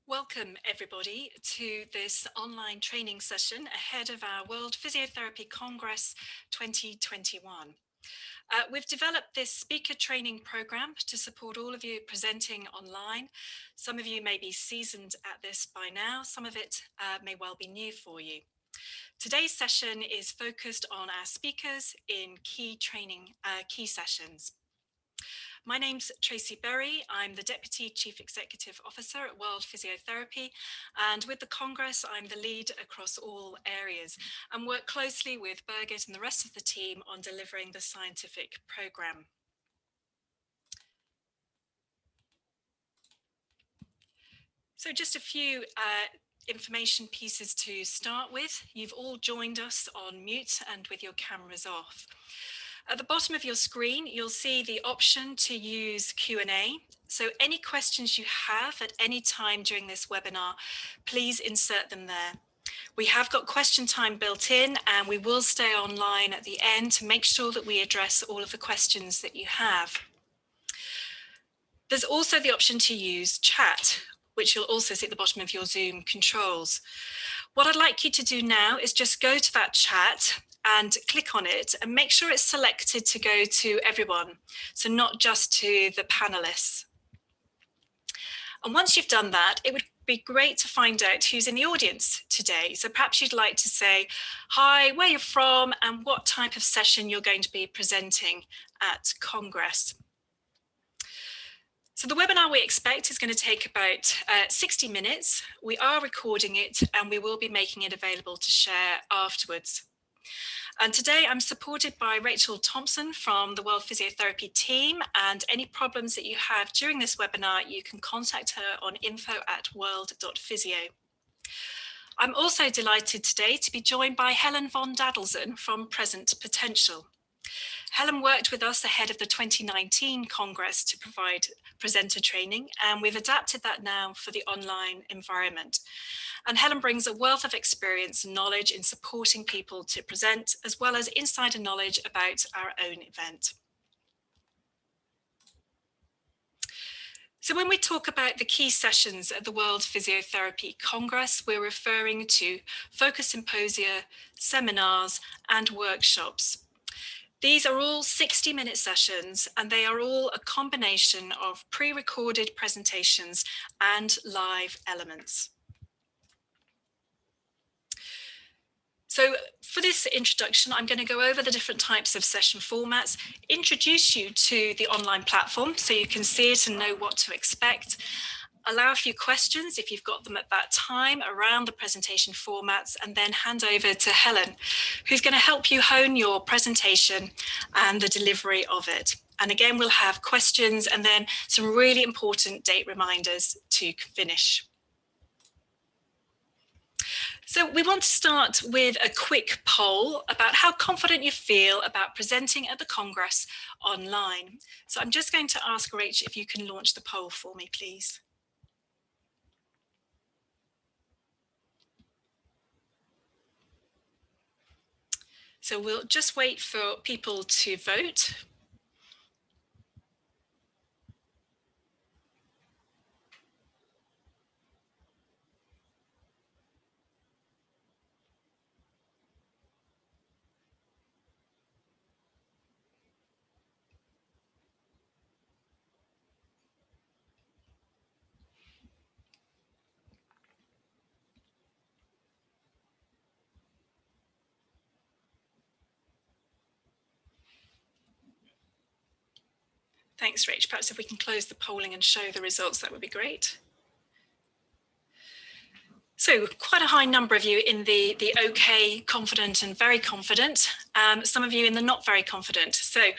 Welcome everybody to this online training session ahead of our World Physiotherapy Congress 2021. We've developed this speaker training program to support all of you presenting online. Some of you may be seasoned at this by now, some of it may well be new for you. Today's session is focused on our speakers in key sessions. My name's Tracy Berry. I'm the Deputy Chief Executive Officer at World Physiotherapy, and with the Congress, I'm the lead across all areas and work closely with Birgit and the rest of the team on delivering the scientific programme. So just a few information pieces to start with. You've all joined us on mute and with your cameras off. At the bottom of your screen, you'll see the option to use Q&A. So any questions you have at any time during this webinar, please insert them there. We have got question time built in, and we will stay online at the end to make sure that we address all of the questions that you have. There's also the option to use chat, which you'll also see at the bottom of your Zoom controls. What I'd like you to do now is just go to that chat and click on it and make sure it's selected to go to everyone, so not just to the panelists. And once you've done that, it would be great to find out who's in the audience today. So perhaps you'd like to say, hi, where you're from and what type of session you're going to be presenting at Congress. So the webinar we expect is going to take about 60 minutes. We are recording it and we will be making it available to share afterwards. And today I'm supported by Rachel Thompson from the World Physiotherapy team, and any problems that you have during this webinar, you can contact her on info@world.physio. I'm also delighted today to be joined by Helen von Dadelsen from Present Potential. Helen worked with us ahead of the 2019 Congress to provide presenter training, and we've adapted that now for the online environment. And Helen brings a wealth of experience and knowledge in supporting people to present, as well as insider knowledge about our own event. So when we talk about the key sessions at the World Physiotherapy Congress, we're referring to focus symposia, seminars, and workshops. These are all 60-minute sessions, and they are all a combination of pre-recorded presentations and live elements. So for this introduction, I'm going to go over the different types of session formats, introduce you to the online platform so you can see it and know what to expect, allow a few questions if you've got them at that time around the presentation formats, and then hand over to Helen, who's going to help you hone your presentation and the delivery of it. And again, we'll have questions and then some really important date reminders to finish. So we want to start with a quick poll about how confident you feel about presenting at the Congress online. So I'm just going to ask Rach if you can launch the poll for me, please. So we'll just wait for people to vote. Thanks, Rach. Perhaps if we can close the polling and show the results, that would be great. So quite a high number of you in the okay, confident and very confident, some of you in the not very confident. So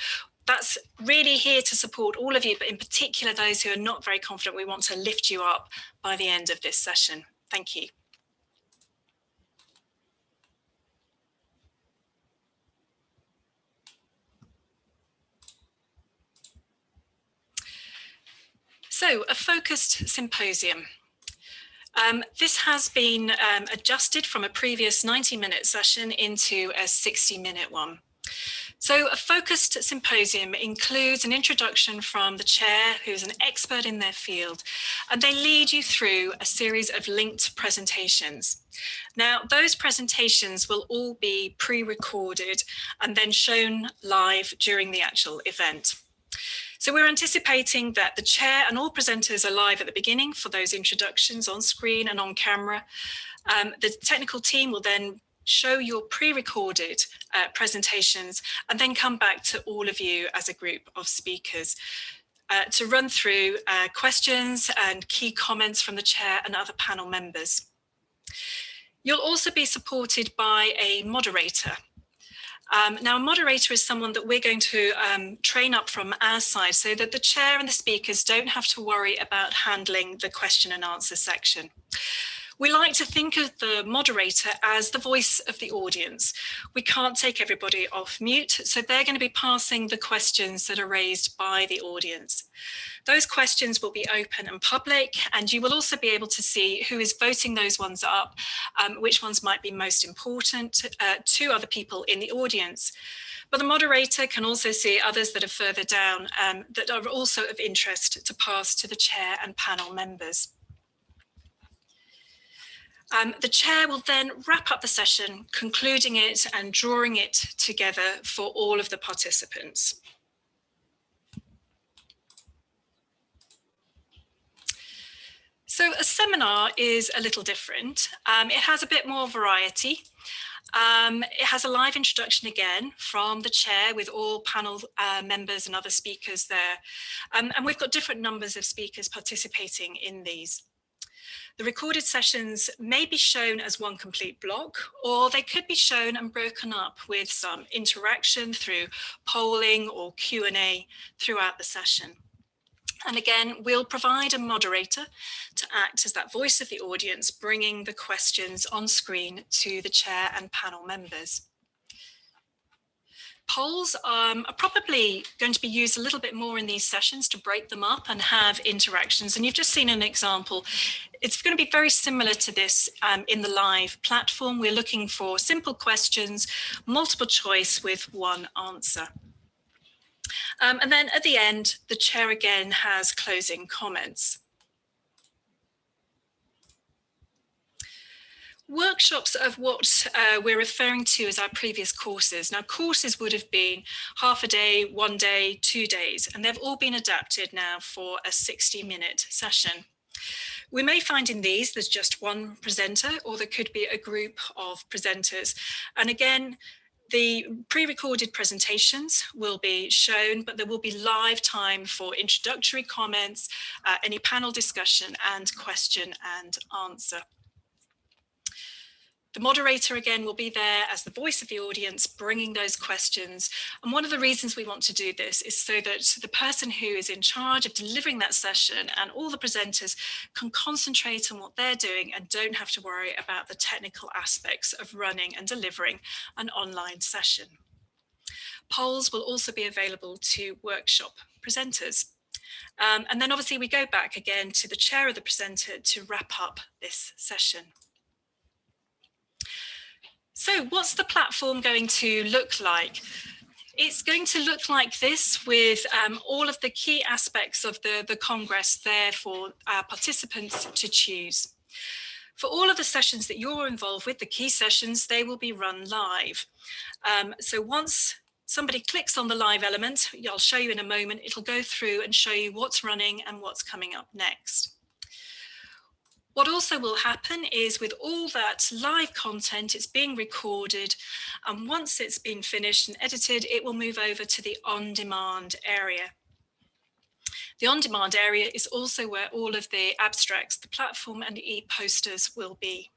that's really here to support all of you, but in particular those who are not very confident. We want to lift you up by the end of this session. Thank you. So a focused symposium. This has been adjusted from a previous 90-minute session into a 60-minute one. So a focused symposium includes an introduction from the chair, who's an expert in their field, and they lead you through a series of linked presentations. Now, those presentations will all be pre-recorded and then shown live during the actual event. So we're anticipating that the chair and all presenters are live at the beginning for those introductions on screen and on camera. The technical team will then show your pre-recorded presentations and then come back to all of you as a group of speakers to run through questions and key comments from the chair and other panel members. You'll also be supported by a moderator. Now, a moderator is someone that we're going to train up from our side so that the chair and the speakers don't have to worry about handling the question and answer section. We like to think of the moderator as the voice of the audience. We can't take everybody off mute, so they're going to be passing the questions that are raised by the audience. Those questions will be open and public, and you will also be able to see who is voting those ones up, which ones might be most important to other people in the audience. But the moderator can also see others that are further down that are also of interest to pass to the chair and panel members. The chair will then wrap up the session, concluding it and drawing it together for all of the participants. So a seminar is a little different. It has a bit more variety. It has a live introduction again from the chair with all panel members and other speakers there. And we've got different numbers of speakers participating in these. The recorded sessions may be shown as one complete block, or they could be shown and broken up with some interaction through polling or Q&A throughout the session. And again, we'll provide a moderator to act as that voice of the audience, bringing the questions on screen to the chair and panel members. Polls are probably going to be used a little bit more in these sessions to break them up and have interactions. And you've just seen an example. It's going to be very similar to this in the live platform. We're looking for simple questions, multiple choice with one answer. And then at the end, the chair again has closing comments. Workshops of what we're referring to as our previous courses. Now, courses would have been half a day, 1 day, 2 days, and they've all been adapted now for a 60-minute session. We may find in these there's just one presenter, or there could be a group of presenters. And again, the pre-recorded presentations will be shown, but there will be live time for introductory comments, any panel discussion, and question and answer. The moderator again will be there as the voice of the audience, bringing those questions. And one of the reasons we want to do this is so that the person who is in charge of delivering that session and all the presenters can concentrate on what they're doing and don't have to worry about the technical aspects of running and delivering an online session. Polls will also be available to workshop presenters. And then obviously we go back again to the chair of the presenter to wrap up this session. So what's the platform going to look like? It's going to look like this with all of the key aspects of the Congress there for our participants to choose. For all of the sessions that you're involved with, the key sessions, they will be run live. So once somebody clicks on the live element, I'll show you in a moment, it'll go through and show you what's running and what's coming up next. What also will happen is with all that live content, it's being recorded, and once it's been finished and edited, it will move over to the on-demand area. The on-demand area is also where all of the abstracts, the platform and e-posters will be.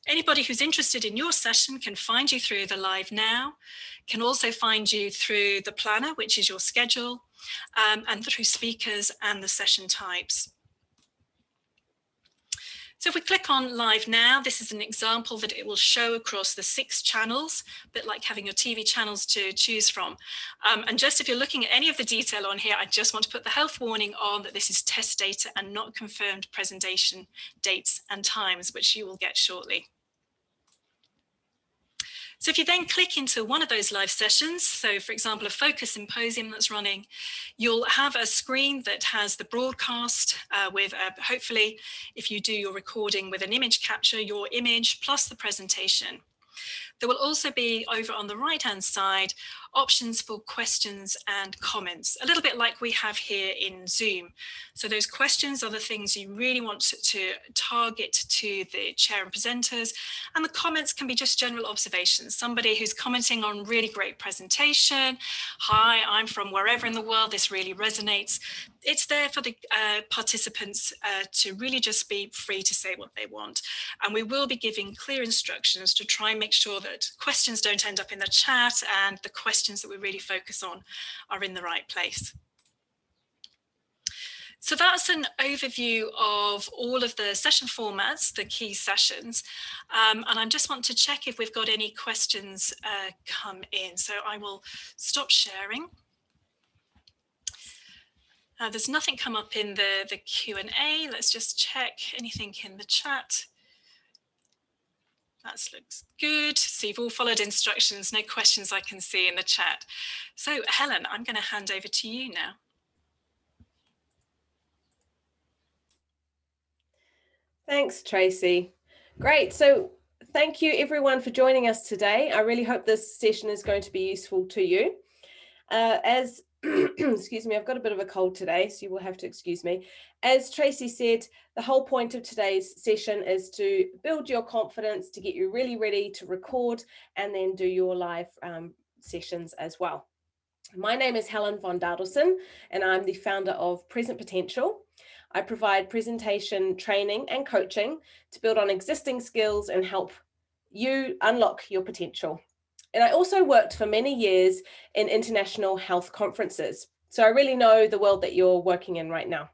Anybody who's interested in your session can find you through the Live Now, can also find you through the planner, which is your schedule, and through speakers and the session types. So if we click on Live Now, this is an example that it will show across the 6 channels, a bit like having your TV channels to choose from. And just if you're looking at any of the detail on here, I just want to put the health warning on that this is test data and not confirmed presentation dates and times, which you will get shortly. So if you then click into one of those live sessions, so for example, a focus symposium that's running, you'll have a screen that has the broadcast with hopefully, if you do your recording with an image capture, your image plus the presentation. There will also be over on the right-hand side options for questions and comments, a little bit like we have here in Zoom. So those questions are the things you really want to target to the chair and presenters, and the comments can be just general observations. Somebody who's commenting on really great presentation. Hi, I'm from wherever in the world, this really resonates. It's there for the participants to really just be free to say what they want. And we will be giving clear instructions to try and make sure that questions don't end up in the chat and the questions that we really focus on are in the right place. So that's an overview of all of the session formats, the key sessions. And I just want to check if we've got any questions come in. So I will stop sharing. There's nothing come up in the Q&A. Let's just check anything in the chat. That looks good. So you've all followed instructions, no questions I can see in the chat. So Helen, I'm going to hand over to you now. Thanks, Tracy. Great. So thank you everyone for joining us today. I really hope this session is going to be useful to you. Excuse me, I've got a bit of a cold today, so you will have to excuse me. As Tracy said, the whole point of today's session is to build your confidence, to get you really ready to record and then do your live sessions as well. My name is Helen von Dadelson, and I'm the founder of Present Potential. I provide presentation training and coaching to build on existing skills and help you unlock your potential. And I also worked for many years in international health conferences. So I really know the world that you're working in right now.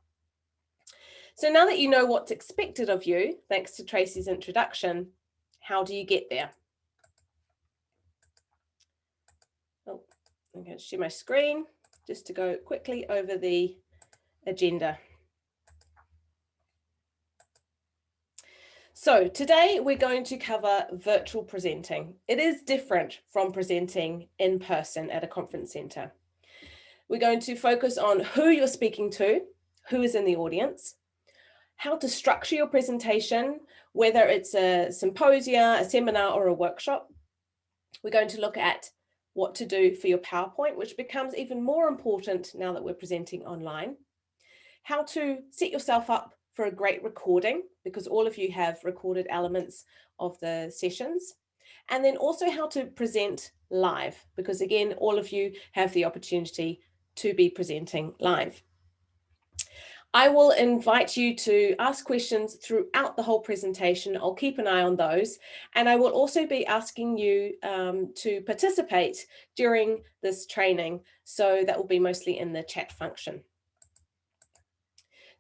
So now that you know what's expected of you, thanks to Tracy's introduction, how do you get there? Oh, I'm going to share my screen just to go quickly over the agenda. So today we're going to cover virtual presenting. It is different from presenting in person at a conference center. We're going to focus on who you're speaking to, who is in the audience, how to structure your presentation, whether it's a symposia, a seminar, or a workshop. We're going to look at what to do for your PowerPoint, which becomes even more important now that we're presenting online. How to set yourself up for a great recording, because all of you have recorded elements of the sessions. And then also how to present live, because again, all of you have the opportunity to be presenting live. I will invite you to ask questions throughout the whole presentation. I'll keep an eye on those. And I will also be asking you to participate during this training. So that will be mostly in the chat function.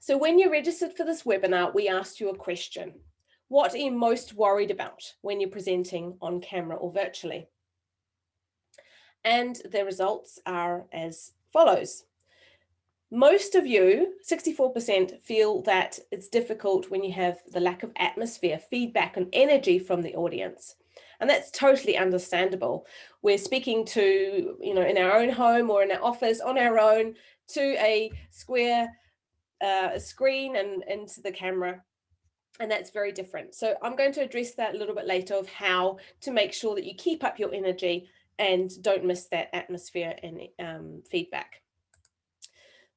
So when you registered for this webinar, we asked you a question. What are you most worried about when you're presenting on camera or virtually? And the results are as follows. Most of you, 64%, feel that it's difficult when you have the lack of atmosphere, feedback, and energy from the audience. And that's totally understandable. We're speaking to, in our own home or in our office on our own to a square screen and into the camera. And that's very different. So I'm going to address that a little bit later of how to make sure that you keep up your energy and don't miss that atmosphere and feedback.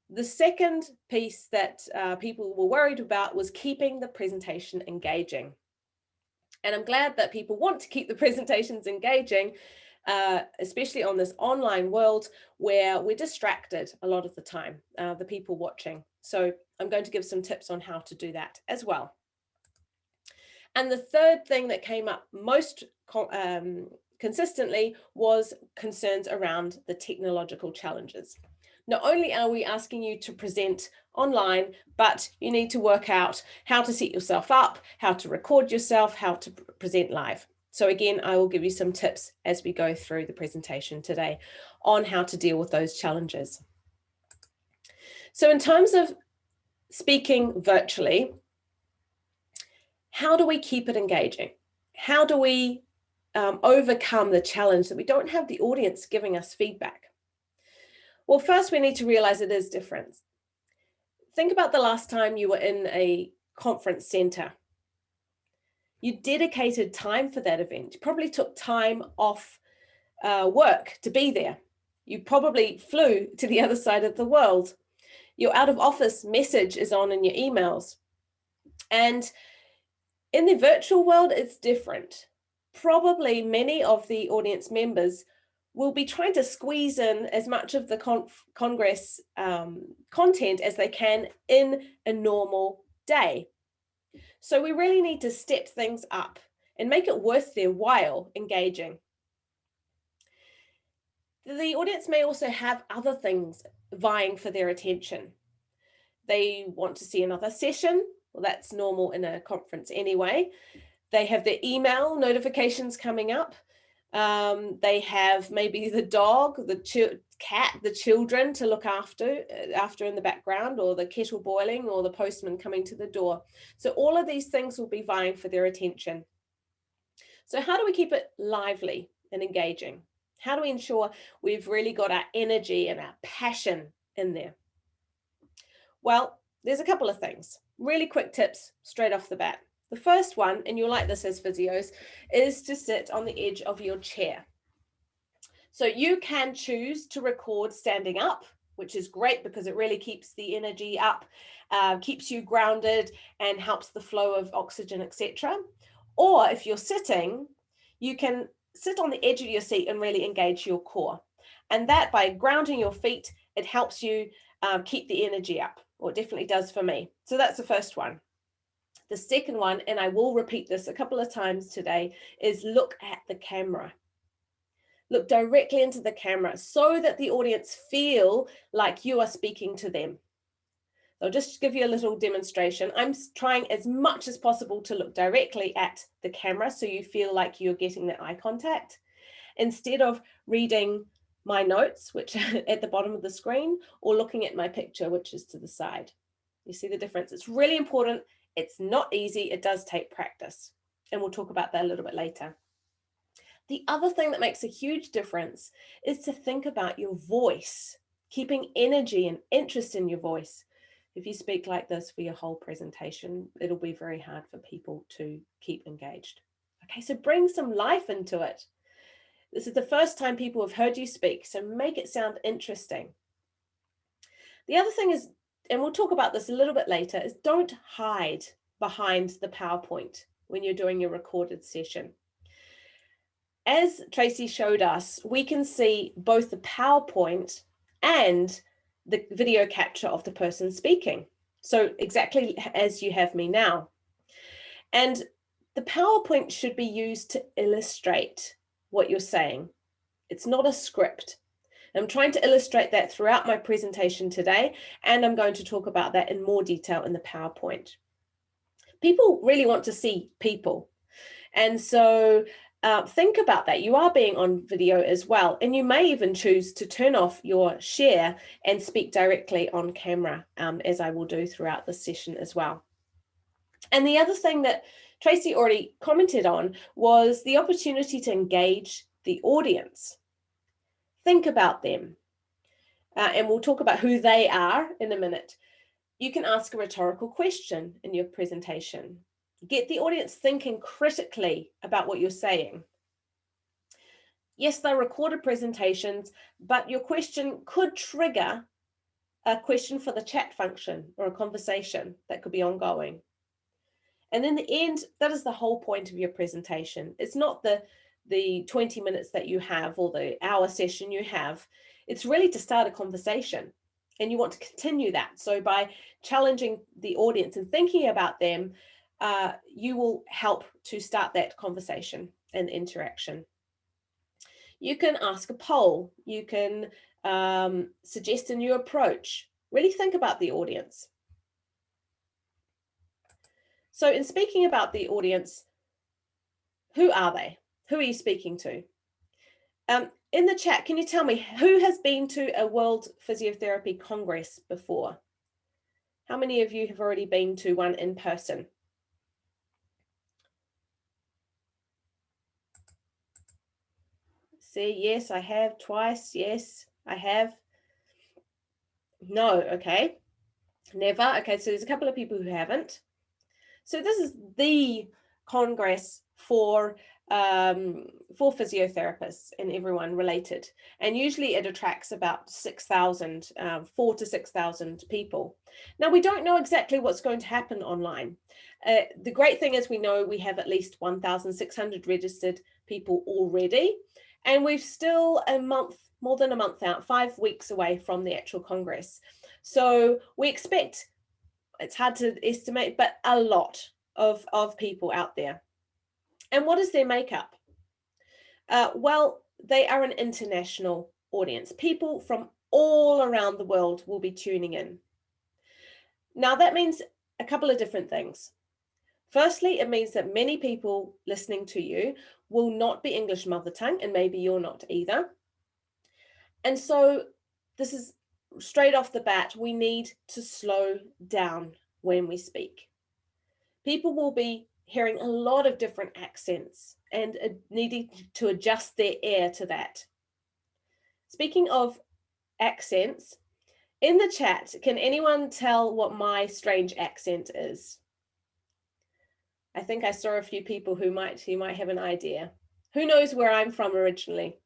The second piece that people were worried about was keeping the presentation engaging. And I'm glad that people want to keep the presentations engaging, especially on this online world where we're distracted a lot of the time, the people watching. So I'm going to give some tips on how to do that as well. And the third thing that came up most consistently was concerns around the technological challenges. Not only are we asking you to present online, but you need to work out how to set yourself up, how to record yourself, how to present live. So again, I will give you some tips as we go through the presentation today on how to deal with those challenges. So in terms of speaking virtually, how do we keep it engaging? How do we overcome the challenge that we don't have the audience giving us feedback? Well, first we need to realize it is different. Think about the last time you were in a conference center. You dedicated time for that event. You probably took time off work to be there. You probably flew to the other side of the world. Your out of office message is on in your emails. And in the virtual world, it's different. Probably many of the audience members will be trying to squeeze in as much of the Congress content as they can in a normal day. So we really need to step things up and make it worth their while engaging. The audience may also have other things vying for their attention. They want to see another session. Well, that's normal in a conference anyway. They have their email notifications coming up. They have maybe the dog, the cat, the children to look after in the background, or the kettle boiling, or the postman coming to the door. So all of these things will be vying for their attention. So how do we keep it lively and engaging? How do we ensure we've really got our energy and our passion in there? Well, there's a couple of things. Really quick tips straight off the bat. The first one, and you'll like this as physios, is to sit on the edge of your chair. So you can choose to record standing up, which is great because it really keeps the energy up, keeps you grounded and helps the flow of oxygen, etc. Or if you're sitting, you can sit on the edge of your seat and really engage your core. And that, by grounding your feet, it helps you keep the energy up, or it definitely does for me. So that's the first one. The second one, and I will repeat this a couple of times today, is look at the camera. Look directly into the camera so that the audience feel like you are speaking to them. I'll just give you a little demonstration. I'm trying as much as possible to look directly at the camera so you feel like you're getting that eye contact, instead of reading my notes, which are at the bottom of the screen, or looking at my picture, which is to the side. You see the difference? It's really important. It's not easy. It does take practice. And we'll talk about that a little bit later. The other thing that makes a huge difference is to think about your voice, keeping energy and interest in your voice. If you speak like this for your whole presentation, it'll be very hard for people to keep engaged. Okay, so bring some life into it. This is the first time people have heard you speak, so make it sound interesting. The other thing is, and we'll talk about this a little bit later, is don't hide behind the PowerPoint when you're doing your recorded session. As Tracy showed us, we can see both the PowerPoint and the video capture of the person speaking. So exactly as you have me now. And the PowerPoint should be used to illustrate what you're saying. It's not a script. I'm trying to illustrate that throughout my presentation today, and I'm going to talk about that in more detail in the PowerPoint. People really want to see people. And so think about that. You are being on video as well, and you may even choose to turn off your share and speak directly on camera, as I will do throughout the session as well. And the other thing that Tracy already commented on was the opportunity to engage the audience. Think about them, and we'll talk about who they are in a minute. You can ask a rhetorical question in your presentation. Get the audience thinking critically about what you're saying. Yes, they're recorded presentations, but your question could trigger a question for the chat function or a conversation that could be ongoing. And in the end, that is the whole point of your presentation. It's not the 20 minutes that you have or the hour session you have. It's really to start a conversation, and you want to continue that. So by challenging the audience and thinking about them, you will help to start that conversation and interaction. You can ask a poll. You can suggest a new approach. Really think about the audience. So in speaking about the audience, who are they? Who are you speaking to? In the chat, can you tell me who has been to a World Physiotherapy Congress before? How many of you have already been to one in person? see. Yes, I have. Twice. Yes, I have. No. Okay. Never. Okay, so there's a couple of people who haven't. So this is the Congress for physiotherapists and everyone related. And usually it attracts about 6,000, 4,000 to 6,000 people. Now, we don't know exactly what's going to happen online. The great thing is we know we have at least 1,600 registered people already, and we've still a month, more than a month out, 5 weeks away from the actual Congress. So we expect, it's hard to estimate, but a lot of people out there. And what is their makeup? Well, they are an international audience. People from all around the world will be tuning in. Now, that means a couple of different things. Firstly, it means that many people listening to you will not be English mother tongue, and maybe you're not either. And so this is straight off the bat, we need to slow down when we speak. People will be hearing a lot of different accents and needing to adjust their ear to that. Speaking of accents, in the chat, can anyone tell what my strange accent is? I think I saw a few people who might have an idea. Who knows where I'm from originally?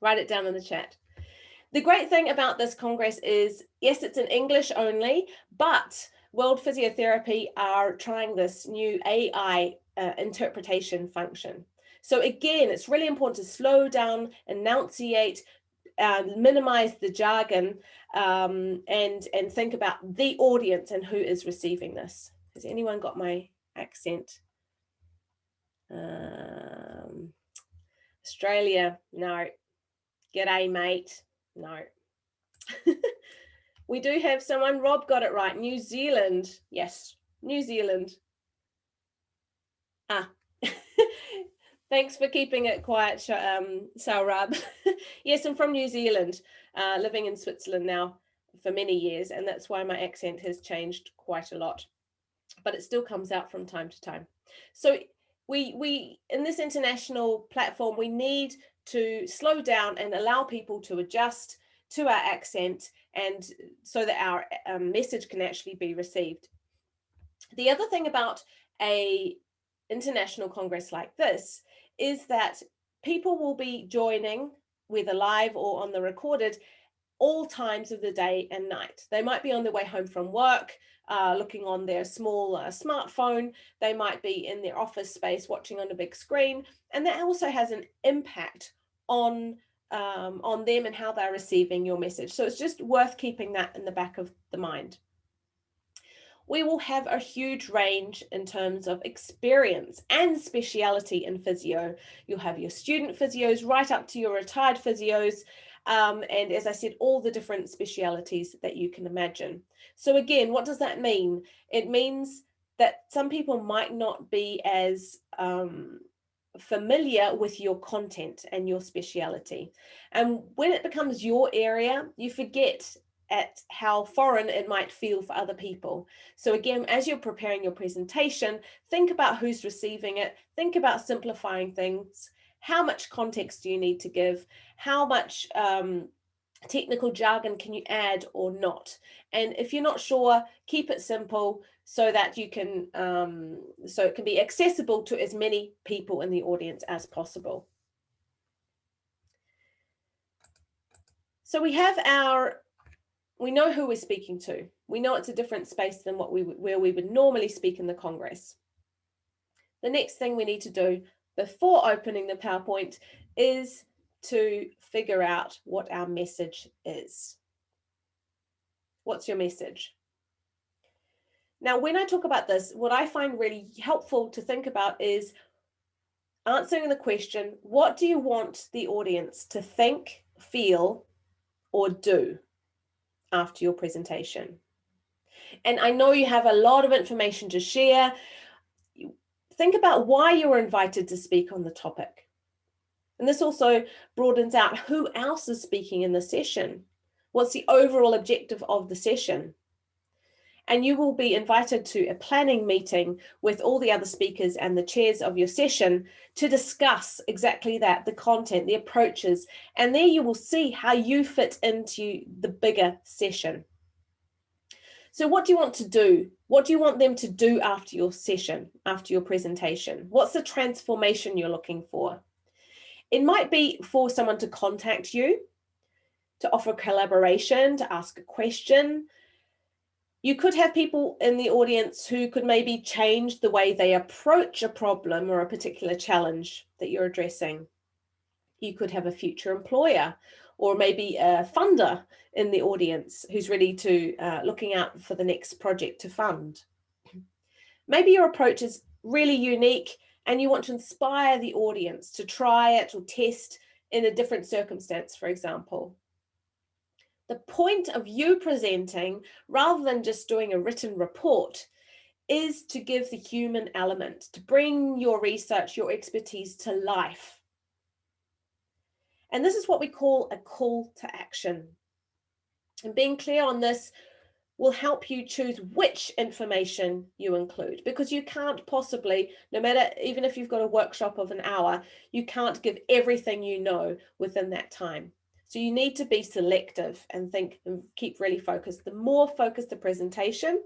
Write it down in the chat. The great thing about this Congress is, yes, it's in English only, but World Physiotherapy are trying this new AI interpretation function. So again, it's really important to slow down, enunciate, minimize the jargon, and think about the audience and who is receiving this. Has anyone got my accent? Australia, no. G'day, mate. No. We do have someone. Rob got it right. New Zealand. Yes, New Zealand. Thanks for keeping it quiet, Saurab. Yes, I'm from New Zealand, living in Switzerland now for many years, and that's why my accent has changed quite a lot, but it still comes out from time to time. So we in this international platform, we need to slow down and allow people to adjust to our accent, and so that our message can actually be received. The other thing about a international congress like this is that people will be joining, whether live or on the recorded, all times of the day and night. They might be on their way home from work, looking on their small smartphone. They might be in their office space watching on a big screen, and that also has an impact on them and how they're receiving your message. So it's just worth keeping that in the back of the mind. We will have a huge range in terms of experience and speciality in physio. You'll have your student physios right up to your retired physios. And as I said, all the different specialities that you can imagine. So again, what does that mean? It means that some people might not be as familiar with your content and your speciality. And when it becomes your area, you forget at how foreign it might feel for other people. So again, as you're preparing your presentation, think about who's receiving it, think about simplifying things. How much context do you need to give? How much technical jargon can you add or not? And if you're not sure, keep it simple so that you can, so it can be accessible to as many people in the audience as possible. So we have we know who we're speaking to. We know it's a different space than where we would normally speak in the Congress. The next thing we need to do before opening the PowerPoint is to figure out what our message is. What's your message? Now, when I talk about this, what I find really helpful to think about is answering the question, what do you want the audience to think, feel, or do after your presentation? And I know you have a lot of information to share. Think about why you were invited to speak on the topic. And this also broadens out who else is speaking in the session. What's the overall objective of the session? and you will be invited to a planning meeting with all the other speakers and the chairs of your session to discuss exactly that, the content, the approaches, and there you will see how you fit into the bigger session. So what do you want to do? What do you want them to do after your session, after your presentation? What's the transformation you're looking for? It might be for someone to contact you, to offer collaboration, to ask a question. You could have people in the audience who could maybe change the way they approach a problem or a particular challenge that you're addressing. You could have a future employer or maybe a funder in the audience who's ready to looking out for the next project to fund. Maybe your approach is really unique and you want to inspire the audience to try it or test in a different circumstance, for example. The point of you presenting, rather than just doing a written report, is to give the human element, to bring your research, your expertise to life. And this is what we call a call to action. And being clear on this will help you choose which information you include, because you can't possibly, no matter, even if you've got a workshop of an hour, you can't give everything you know within that time. So you need to be selective and think and keep really focused. The more focused the presentation,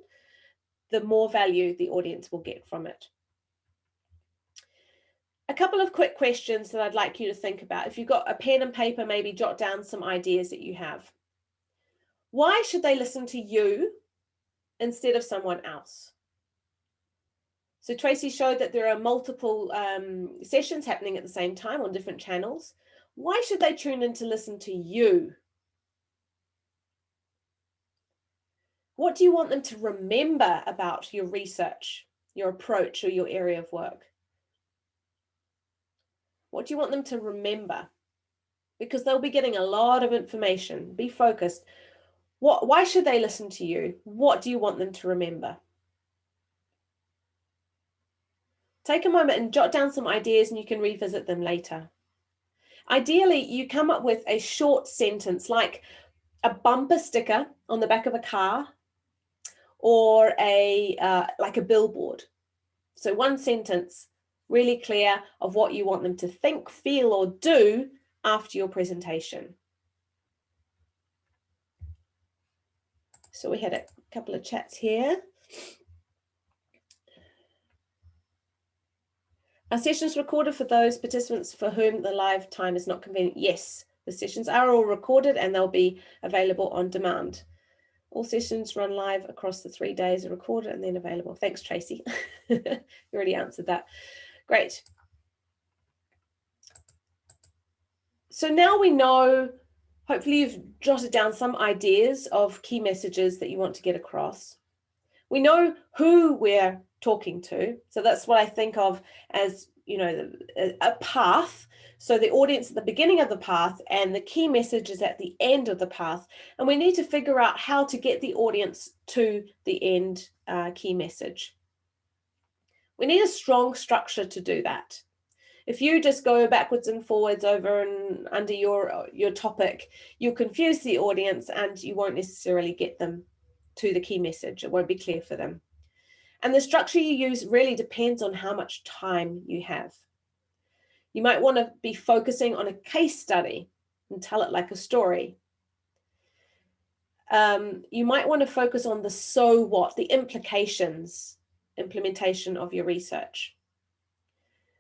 the more value the audience will get from it. A couple of quick questions that I'd like you to think about. If you've got a pen and paper, maybe jot down some ideas that you have. Why should they listen to you instead of someone else? So Tracy showed that there are multiple sessions happening at the same time on different channels. Why should they tune in to listen to you? What do you want them to remember about your research, your approach, or your area of work? What do you want them to remember? Because they'll be getting a lot of information. Be focused. Why should they listen to you? What do you want them to remember? Take a moment and jot down some ideas and you can revisit them later. Ideally, you come up with a short sentence like a bumper sticker on the back of a car or like a billboard. So one sentence, really clear of what you want them to think, feel, or do after your presentation. So we had a couple of chats here. Are sessions recorded for those participants for whom the live time is not convenient? Yes, the sessions are all recorded and they'll be available on demand. All sessions run live across the 3 days, are recorded and then available. Thanks, Tracy. You already answered that. Great. So now we know, hopefully you've jotted down some ideas of key messages that you want to get across. We know who we're talking to. So that's what I think of as, you know, a path. So the audience at the beginning of the path and the key message is at the end of the path. And we need to figure out how to get the audience to the end key message. We need a strong structure to do that. If you just go backwards and forwards over and under your topic, you'll confuse the audience and you won't necessarily get them to the key message. It won't be clear for them. And the structure you use really depends on how much time you have. You might want to be focusing on a case study and tell it like a story. You might want to focus on the so what, the implications, implementation of your research.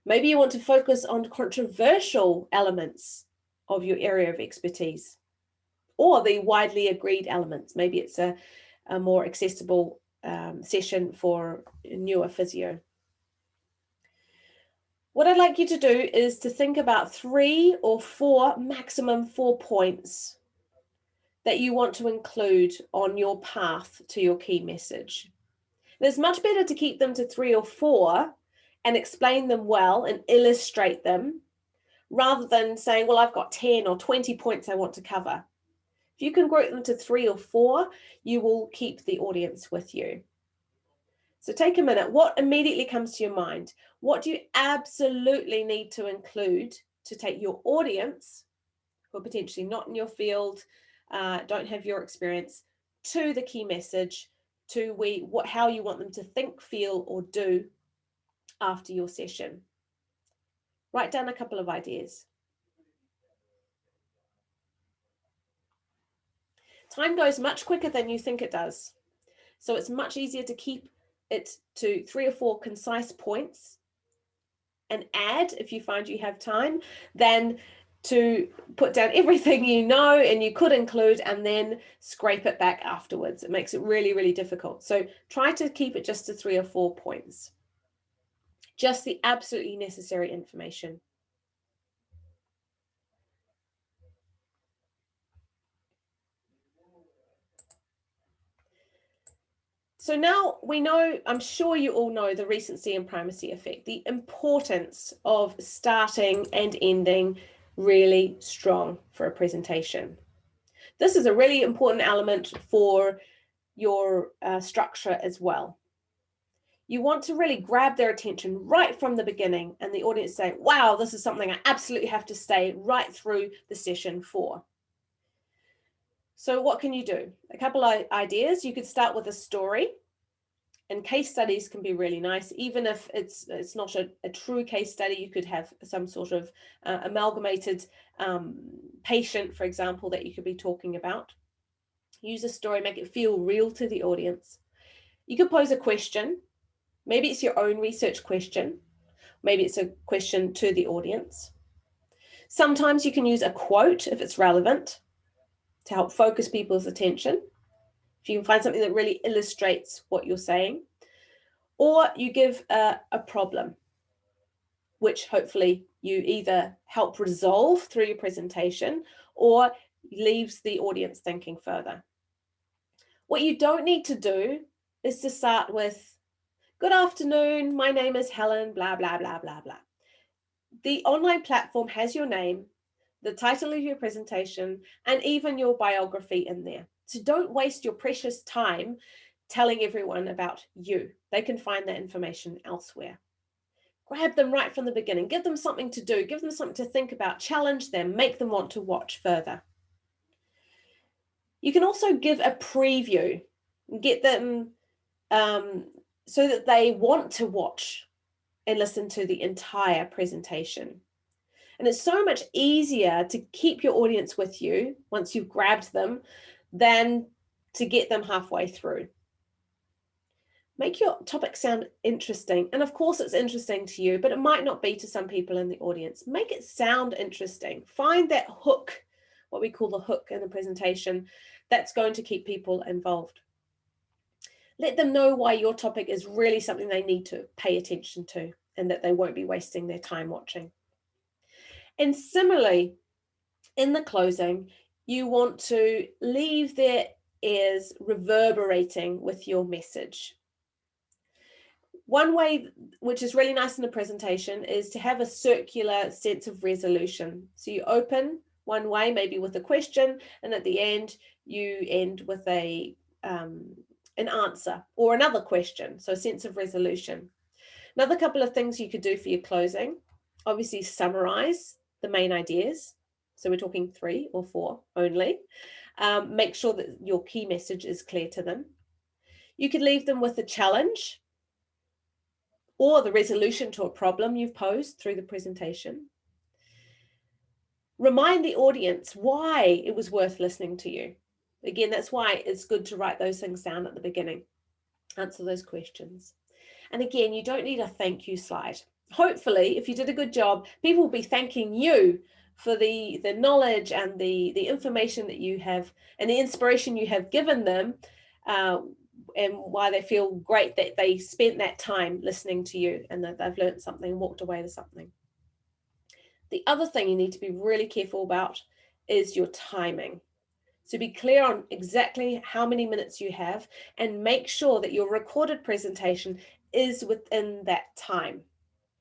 Maybe you want to focus on controversial elements of your area of expertise or the widely agreed elements. Maybe it's a more accessible session for newer physio. What I'd like you to do is to think about 3 or 4, maximum 4 points that you want to include on your path to your key message. And it's much better to keep them to 3 or 4 and explain them well and illustrate them rather than saying, well, I've got 10 or 20 points I want to cover. If you can group them to 3 or 4, you will keep the audience with you. So take a minute. What immediately comes to your mind? What do you absolutely need to include to take your audience, who are potentially not in your field, don't have your experience, to the key message to how you want them to think, feel, or do after your session. Write down a couple of ideas. Time goes much quicker than you think it does. So it's much easier to keep it to 3 or 4 concise points and add, if you find you have time, than to put down everything you know and you could include and then scrape it back afterwards. It makes it really, really difficult. So try to keep it just to 3 or 4 points. Just the absolutely necessary information. So now we know, I'm sure you all know the recency and primacy effect, the importance of starting and ending really strong for a presentation. This is a really important element for your structure as well. You want to really grab their attention right from the beginning and the audience say, wow, this is something I absolutely have to stay right through the session for. So what can you do? A couple of ideas. You could start with a story, and case studies can be really nice. Even if it's not a true case study, you could have some sort of amalgamated patient, for example, that you could be talking about. Use a story, make it feel real to the audience. You could pose a question. Maybe it's your own research question. Maybe it's a question to the audience. Sometimes you can use a quote if it's relevant to help focus people's attention. If you can find something that really illustrates what you're saying. Or you give a problem, which hopefully you either help resolve through your presentation or leaves the audience thinking further. What you don't need to do is to start with, good afternoon, my name is Helen, blah, blah, blah, blah, blah. The online platform has your name, the title of your presentation, and even your biography in there. So don't waste your precious time telling everyone about you. They can find that information elsewhere. Grab them right from the beginning. Give them something to do. Give them something to think about. Challenge them. Make them want to watch further. You can also give a preview. Get them so that they want to watch and listen to the entire presentation. And it's so much easier to keep your audience with you once you've grabbed them than to get them halfway through. Make your topic sound interesting. And of course, it's interesting to you, but it might not be to some people in the audience. Make it sound interesting. Find that hook, what we call the hook in the presentation, that's going to keep people involved. Let them know why your topic is really something they need to pay attention to and that they won't be wasting their time watching. And similarly, in the closing, you want to leave their ears reverberating with your message. One way, which is really nice in the presentation, is to have a circular sense of resolution. So you open one way, maybe with a question, and at the end, you end with an answer or another question. So a sense of resolution. Another couple of things you could do for your closing, obviously summarize the main ideas. So we're talking 3 or 4 only. Make sure that your key message is clear to them. You could leave them with a challenge or the resolution to a problem you've posed through the presentation. Remind the audience why it was worth listening to you. Again, that's why it's good to write those things down at the beginning. Answer those questions. And again, you don't need a thank you slide. Hopefully, if you did a good job, people will be thanking you for the knowledge and the information that you have and the inspiration you have given them, and why they feel great that they spent that time listening to you and that they've learned something and walked away with something. The other thing you need to be really careful about is your timing. So be clear on exactly how many minutes you have and make sure that your recorded presentation is within that time.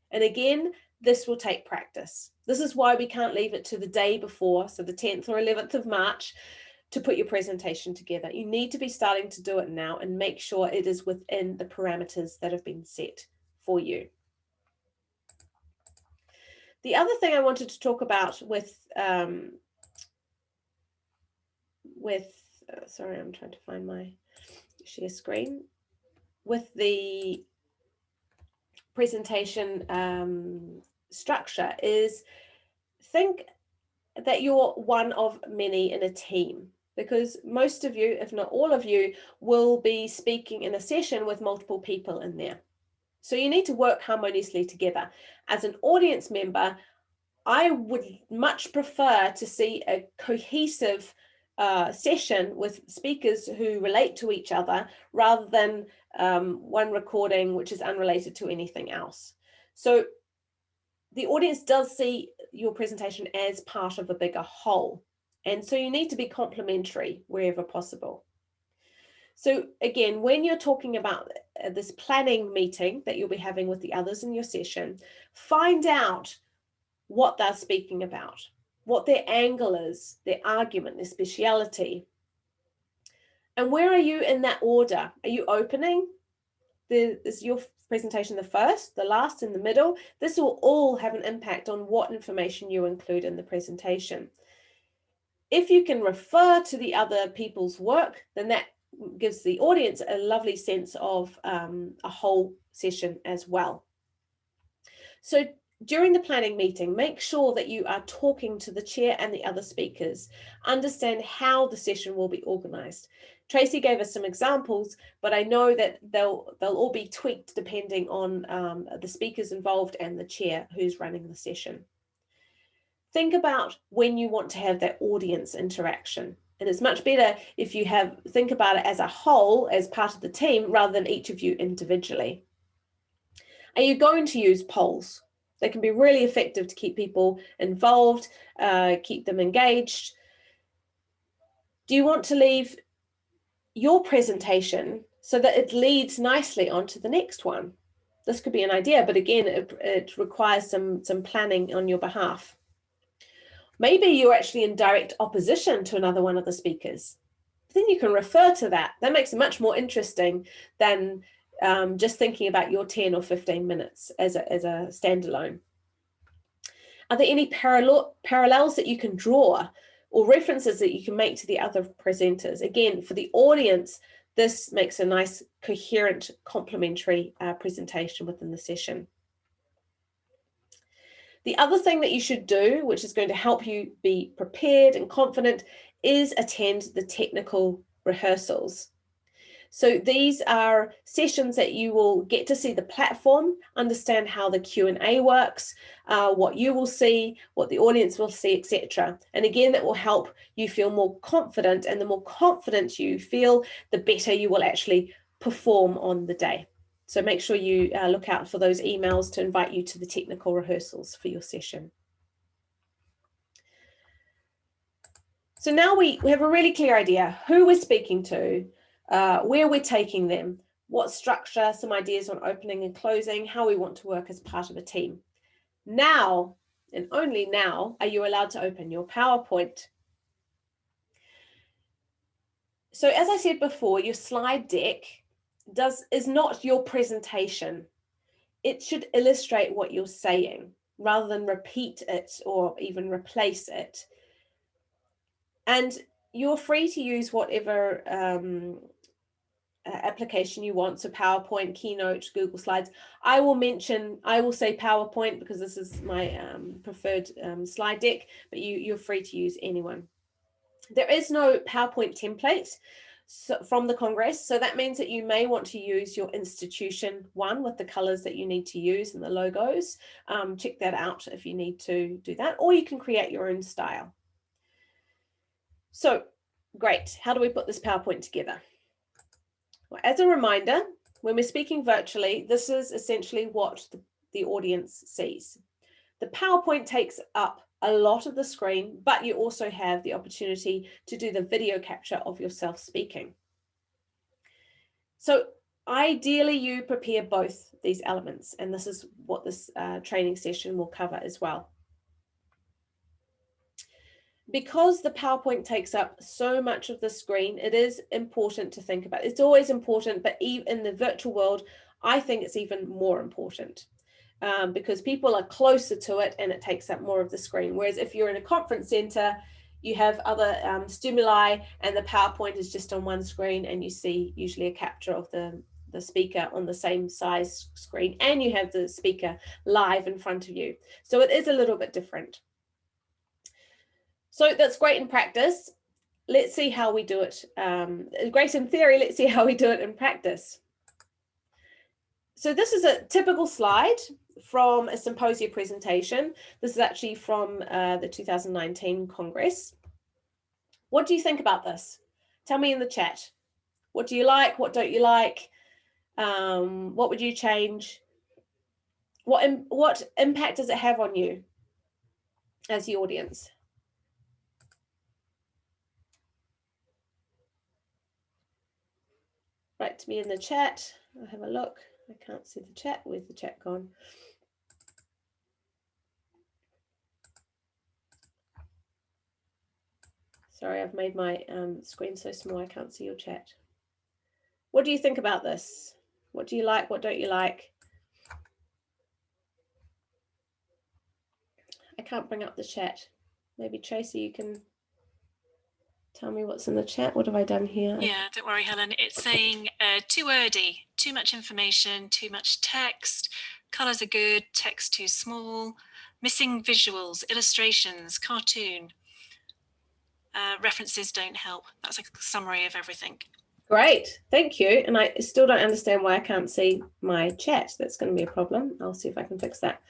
And again, this will take practice. This is why we can't leave it to the day before, so the 10th or 11th of March, to put your presentation together. You need to be starting to do it now and make sure it is within the parameters that have been set for you. The other thing I wanted to talk about sorry, I'm trying to find my share screen, with the presentation structure is think that you're one of many in a team, because most of you, if not all of you, will be speaking in a session with multiple people in there. So you need to work harmoniously together. As an audience member, I would much prefer to see a cohesive session with speakers who relate to each other, rather than one recording which is unrelated to anything else. So the audience does see your presentation as part of a bigger whole. And so you need to be complementary wherever possible. So again, when you're talking about this planning meeting that you'll be having with the others in your session, find out what they're speaking about, what their angle is, their argument, their speciality. And where are you in that order? Are you opening? Is your presentation the first, the last, in the middle? This will all have an impact on what information you include in the presentation. If you can refer to the other people's work, then that gives the audience a lovely sense of a whole session as well. So during the planning meeting, make sure that you are talking to the chair and the other speakers. Understand how the session will be organized. Tracy gave us some examples, but I know that they'll all be tweaked depending on the speakers involved and the chair who's running the session. Think about when you want to have that audience interaction. And it's much better if you think about it as a whole, as part of the team, rather than each of you individually. Are you going to use polls? They can be really effective to keep people involved, keep them engaged. Do you want to leave your presentation so that it leads nicely onto the next one? This could be an idea, but again, it requires some planning on your behalf. Maybe you're actually in direct opposition to another one of the speakers. Then you can refer to that. That makes it much more interesting than just thinking about your 10 or 15 minutes as a standalone. Are there any parallels that you can draw, or references that you can make to the other presenters? Again, for the audience, this makes a nice, coherent, complementary presentation within the session. The other thing that you should do, which is going to help you be prepared and confident, is attend the technical rehearsals. So these are sessions that you will get to see the platform, understand how the Q&A works, what you will see, what the audience will see, etc. And again, that will help you feel more confident, and the more confident you feel, the better you will actually perform on the day. So make sure you look out for those emails to invite you to the technical rehearsals for your session. So now we have a really clear idea who we're speaking to, where we're taking them, what structure, some ideas on opening and closing, how we want to work as part of a team. Now, and only now, are you allowed to open your PowerPoint. So as I said before, your slide deck is not your presentation. It should illustrate what you're saying rather than repeat it or even replace it. And you're free to use whatever application you want, so PowerPoint, Keynote, Google Slides. I will say PowerPoint because this is my preferred slide deck, but you're free to use anyone. There is no PowerPoint template from the Congress, so that means that you may want to use your institution one with the colors that you need to use and the logos. Check that out if you need to do that, or you can create your own style. So great, how do we put this PowerPoint together? Well, as a reminder, when we're speaking virtually, this is essentially what the audience sees. The PowerPoint takes up a lot of the screen, but you also have the opportunity to do the video capture of yourself speaking. So ideally you prepare both these elements, and this is what this training session will cover as well. Because the PowerPoint takes up so much of the screen, it is important to think about. It's always important, but even in the virtual world, I think it's even more important because people are closer to it and it takes up more of the screen. Whereas if you're in a conference center, you have other stimuli, and the PowerPoint is just on one screen, and you see usually a capture of the speaker on the same size screen, and you have the speaker live in front of you. So it is a little bit different. So that's great in practice. Let's see how we do it. Great in theory, let's see how we do it in practice. So this is a typical slide from a symposium presentation. This is actually from the 2019 Congress. What do you think about this? Tell me in the chat. What do you like? What don't you like? What would you change? What impact does it have on you as the audience? Write to me in the chat. I'll have a look. I can't see the chat. Where's the chat gone? Sorry, I've made my screen so small I can't see your chat. What do you think about this? What do you like? What don't you like? I can't bring up the chat. Maybe Tracy, you can tell me what's in the chat. What have I done here? Yeah, don't worry, Helen. It's saying too wordy, too much information, too much text. Colors are good, text too small. Missing visuals, illustrations, cartoon. References don't help. That's a summary of everything. Great, thank you. And I still don't understand why I can't see my chat. That's going to be a problem. I'll see if I can fix that.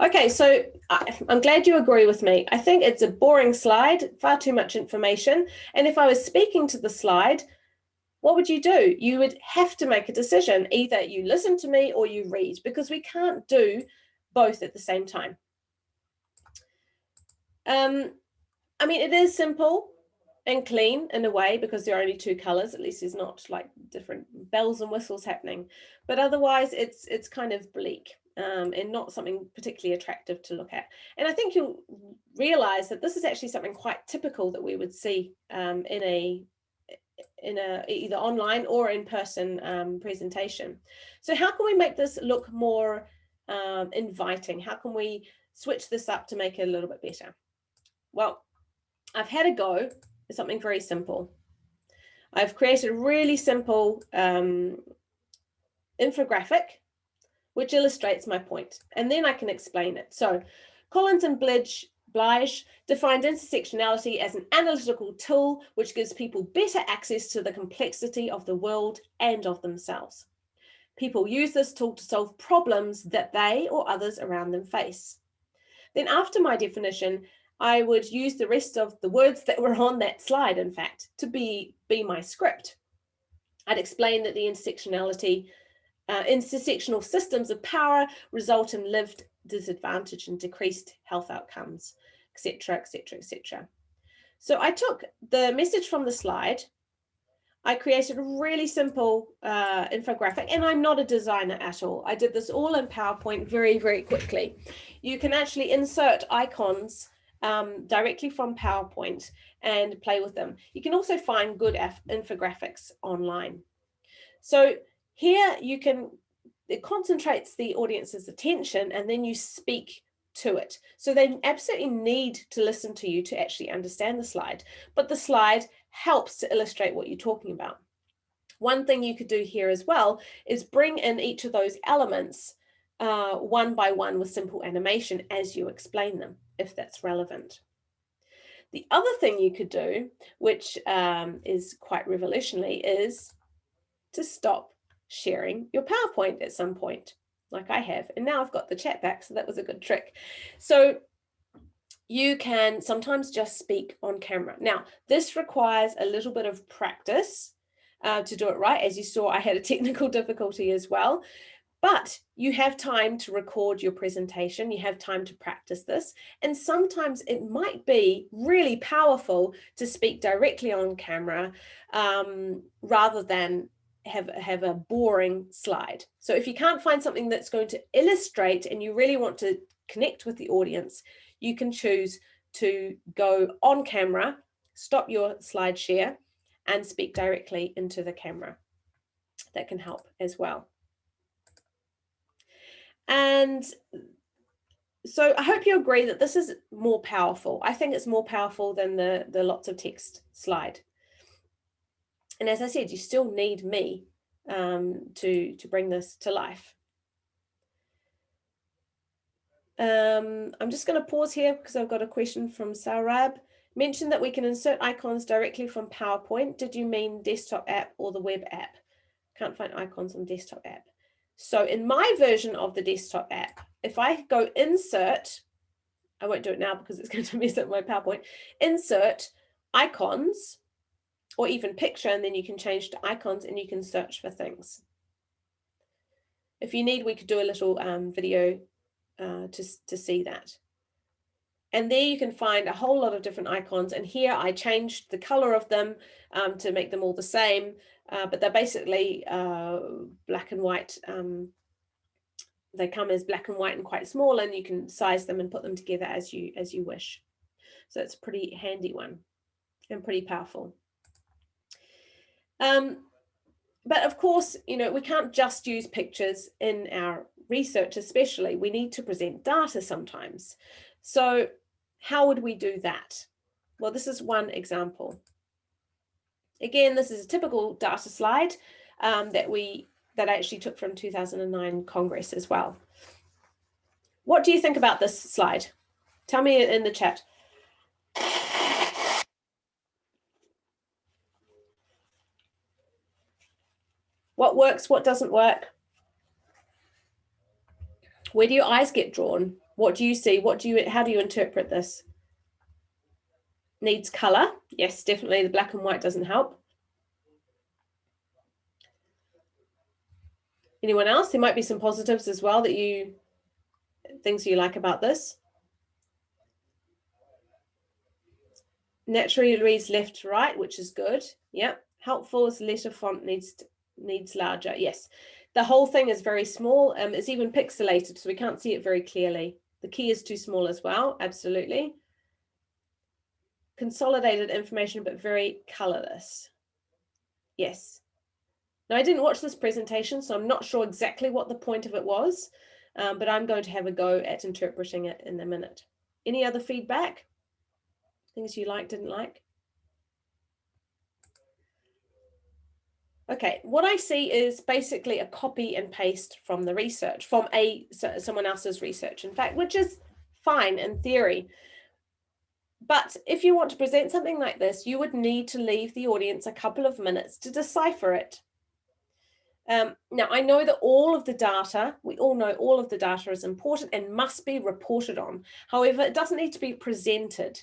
Okay, so I'm glad you agree with me. I think it's a boring slide, far too much information. And if I was speaking to the slide, what would you do? You would have to make a decision. Either you listen to me or you read, because we can't do both at the same time. I mean, it is simple and clean in a way, because there are only two colors. At least there's not like different bells and whistles happening, but otherwise it's kind of bleak and not something particularly attractive to look at. And I think you'll realize that this is actually something quite typical that we would see in a either online or in person presentation. So how can we make this look more inviting? How can we switch this up to make it a little bit better? Well, I've had a go at something very simple. I've created a really simple infographic which illustrates my point, and then I can explain it. So Collins and Blige defined intersectionality as an analytical tool which gives people better access to the complexity of the world and of themselves. People use this tool to solve problems that they or others around them face. Then after my definition, I would use the rest of the words that were on that slide, in fact, to be my script. I'd explain that the intersectional systems of power result in lived disadvantage and decreased health outcomes, etc., etc., etc. So I took the message from the slide, I created a really simple infographic, and I'm not a designer at all. I did this all in PowerPoint very, very quickly. You can actually insert icons directly from PowerPoint and play with them. You can also find good infographics online. So here it concentrates the audience's attention, and then you speak to it. So they absolutely need to listen to you to actually understand the slide, but the slide helps to illustrate what you're talking about. One thing you could do here as well is bring in each of those elements one by one with simple animation as you explain them, if that's relevant. The other thing you could do, which is quite revolutionary, is to stop sharing your PowerPoint at some point, like I have. And now I've got the chat back, so that was a good trick. So you can sometimes just speak on camera. Now, this requires a little bit of practice to do it right. As you saw, I had a technical difficulty as well. But you have time to record your presentation, you have time to practice this, and sometimes it might be really powerful to speak directly on camera rather than have a boring slide. So if you can't find something that's going to illustrate and you really want to connect with the audience, you can choose to go on camera, stop your slide share, and speak directly into the camera. That can help as well. And So I hope you agree that this is more powerful. I think it's more powerful than the lots of text slide. And as I said, you still need me to bring this to life. I'm just going to pause here because I've got a question from Sarab. Mentioned that we can insert icons directly from PowerPoint. Did you mean desktop app or the web app? Can't find icons on desktop app. So in my version of the desktop app, if I go insert, I won't do it now because it's going to mess up my PowerPoint, insert icons or even picture, and then you can change to icons and you can search for things. If you need, we could do a little video to see that. And there you can find a whole lot of different icons. And here I changed the color of them to make them all the same, but they're basically black and white. They come as black and white and quite small, and you can size them and put them together as you wish. So it's a pretty handy one and pretty powerful. But of course, we can't just use pictures in our research, especially. We need to present data sometimes. So how would we do that? Well, this is one example. Again, this is a typical data slide that I actually took from 2009 Congress as well. What do you think about this slide? Tell me in the chat. What works, what doesn't work? Where do your eyes get drawn? What do you see? How do you interpret this? Needs color. Yes, definitely the black and white doesn't help. Anyone else? There might be some positives as well things you like about this. Naturally reads left to right, which is good. Yep. Helpful is letter font needs larger. Yes. The whole thing is very small. It's even pixelated, so we can't see it very clearly. The key is too small as well. Absolutely. Consolidated information, but very colorless. Yes. Now, I didn't watch this presentation, so I'm not sure exactly what the point of it was, but I'm going to have a go at interpreting it in a minute. Any other feedback? Things you like, didn't like? Okay, what I see is basically a copy and paste from the research, from someone else's research, in fact, which is fine in theory. But if you want to present something like this, you would need to leave the audience a couple of minutes to decipher it. Now, I know that we all know all of the data is important and must be reported on. However, it doesn't need to be presented.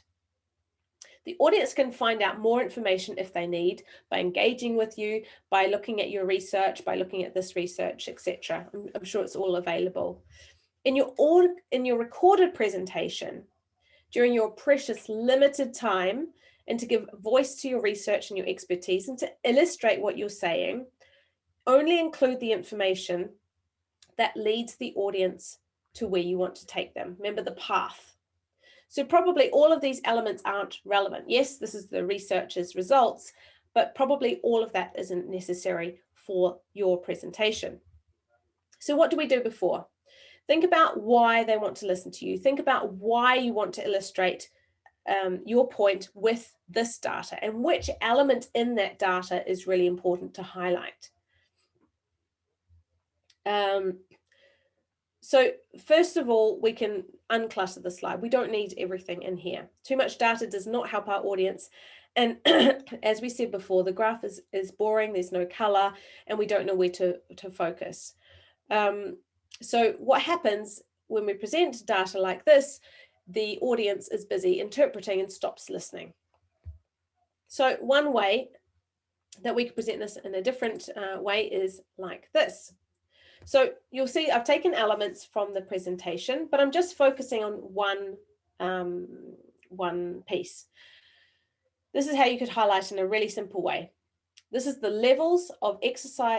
The audience can find out more information if they need by engaging with you, by looking at your research, by looking at this research, etc. I'm sure it's all available. In your recorded presentation, during your precious limited time, and to give voice to your research and your expertise and to illustrate what you're saying, only include the information that leads the audience to where you want to take them. Remember the path. So probably all of these elements aren't relevant. Yes, this is the researcher's results, but probably all of that isn't necessary for your presentation. So what do we do before? Think about why they want to listen to you. Think about why you want to illustrate your point with this data and which element in that data is really important to highlight. So first of all, we can unclutter the slide. We don't need everything in here. Too much data does not help our audience. And as we said before, the graph is boring, there's no color, and we don't know where to focus. So what happens when we present data like this, the audience is busy interpreting and stops listening. So one way that we could present this in a different way is like this. So you'll see I've taken elements from the presentation, but I'm just focusing on one piece. This is how you could highlight in a really simple way. This is the levels of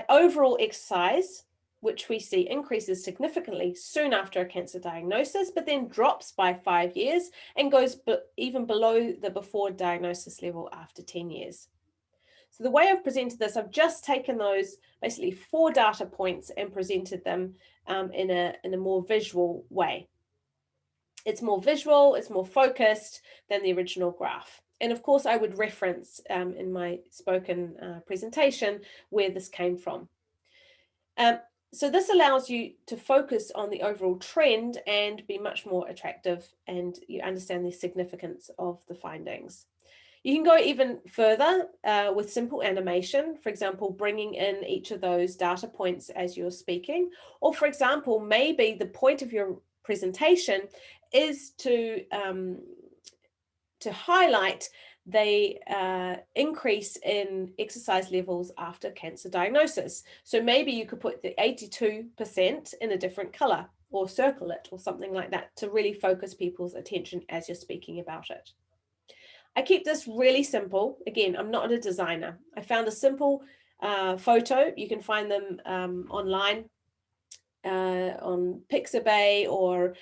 overall exercise, which we see increases significantly soon after a cancer diagnosis, but then drops by 5 years and goes even below the before diagnosis level after 10 years. So the way I've presented this, I've just taken those basically 4 data points and presented them in a more visual way. It's more visual, it's more focused than the original graph. And of course, I would reference in my spoken presentation where this came from. So this allows you to focus on the overall trend and be much more attractive, and you understand the significance of the findings. You can go even further with simple animation, for example, bringing in each of those data points as you're speaking. Or for example, maybe the point of your presentation is to highlight the increase in exercise levels after cancer diagnosis. So maybe you could put the 82% in a different color, or circle it, or something like that, to really focus people's attention as you're speaking about it. I keep this really simple. Again, I'm not a designer. I found a simple photo. You can find them online on Pixabay, or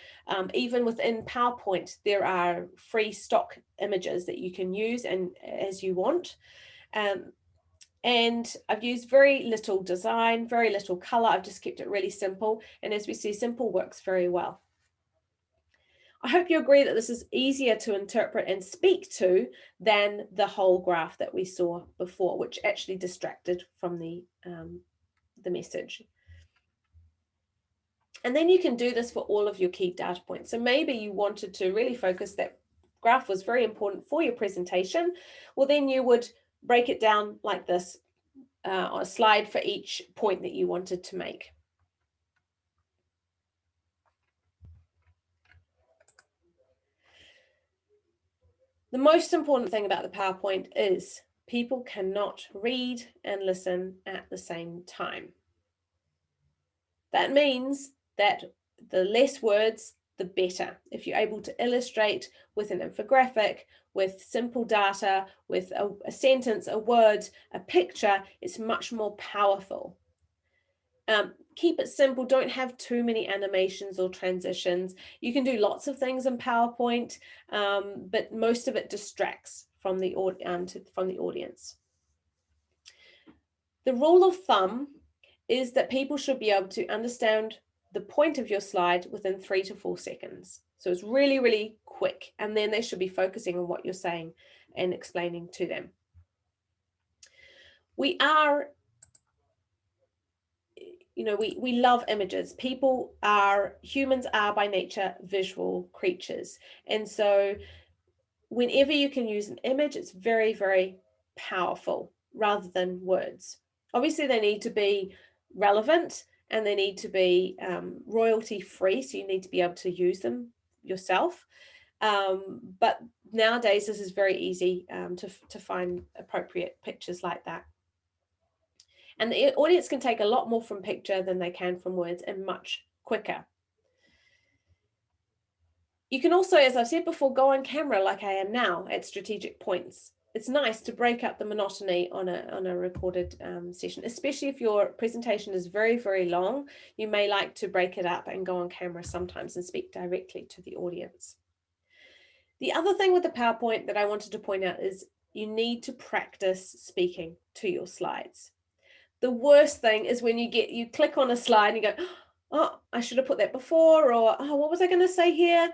even within PowerPoint, there are free stock images that you can use and as you want. And I've used very little design, very little color. I've just kept it really simple. And as we see, simple works very well. I hope you agree that this is easier to interpret and speak to than the whole graph that we saw before, which actually distracted from the message. And then you can do this for all of your key data points. So maybe you wanted to really focus, that graph was very important for your presentation. Well, then you would break it down like this, on a slide for each point that you wanted to make. The most important thing about the PowerPoint is people cannot read and listen at the same time. That means that the less words, the better. If you're able to illustrate with an infographic, with simple data, with a sentence, a word, a picture, it's much more powerful. Keep it simple. Don't have too many animations or transitions. You can do lots of things in PowerPoint, but most of it distracts from the audience. The rule of thumb is that people should be able to understand the point of your slide within 3 to 4 seconds. So it's really, really quick. And then they should be focusing on what you're saying and explaining to them. We love images. Humans are by nature visual creatures. And so whenever you can use an image, it's very, very powerful rather than words. Obviously, they need to be relevant and they need to be royalty free. So you need to be able to use them yourself. But nowadays, this is very easy to find appropriate pictures like that. And the audience can take a lot more from picture than they can from words, and much quicker. You can also, as I've said before, go on camera like I am now at strategic points. It's nice to break up the monotony on a recorded session, especially if your presentation is very, very long. You may like to break it up and go on camera sometimes and speak directly to the audience. The other thing with the PowerPoint that I wanted to point out is you need to practice speaking to your slides. The worst thing is when you click on a slide and you go, oh, I should have put that before, or oh, what was I going to say here?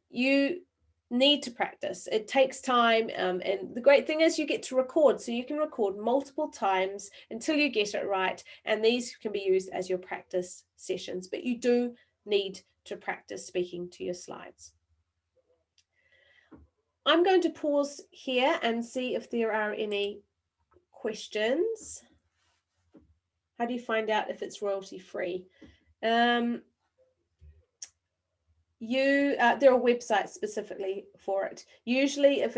You need to practice. It takes time, and the great thing is you get to record, so you can record multiple times until you get it right, and these can be used as your practice sessions, but you do need to practice speaking to your slides. I'm going to pause here and see if there are any questions. How do you find out if it's royalty free? There are websites specifically for it. Usually if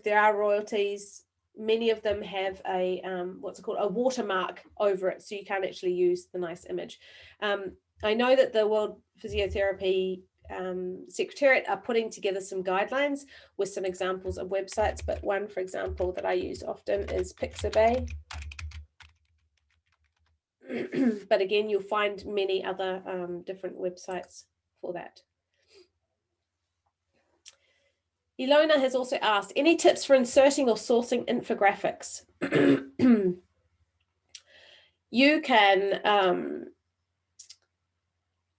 there are royalties, many of them have a what's it called, a watermark over it, so you can't actually use the nice image. I know that the World Physiotherapy Secretariat are putting together some guidelines with some examples of websites, but one, for example, that I use often is Pixabay. But again, you'll find many other different websites for that. Ilona has also asked, any tips for inserting or sourcing infographics? You can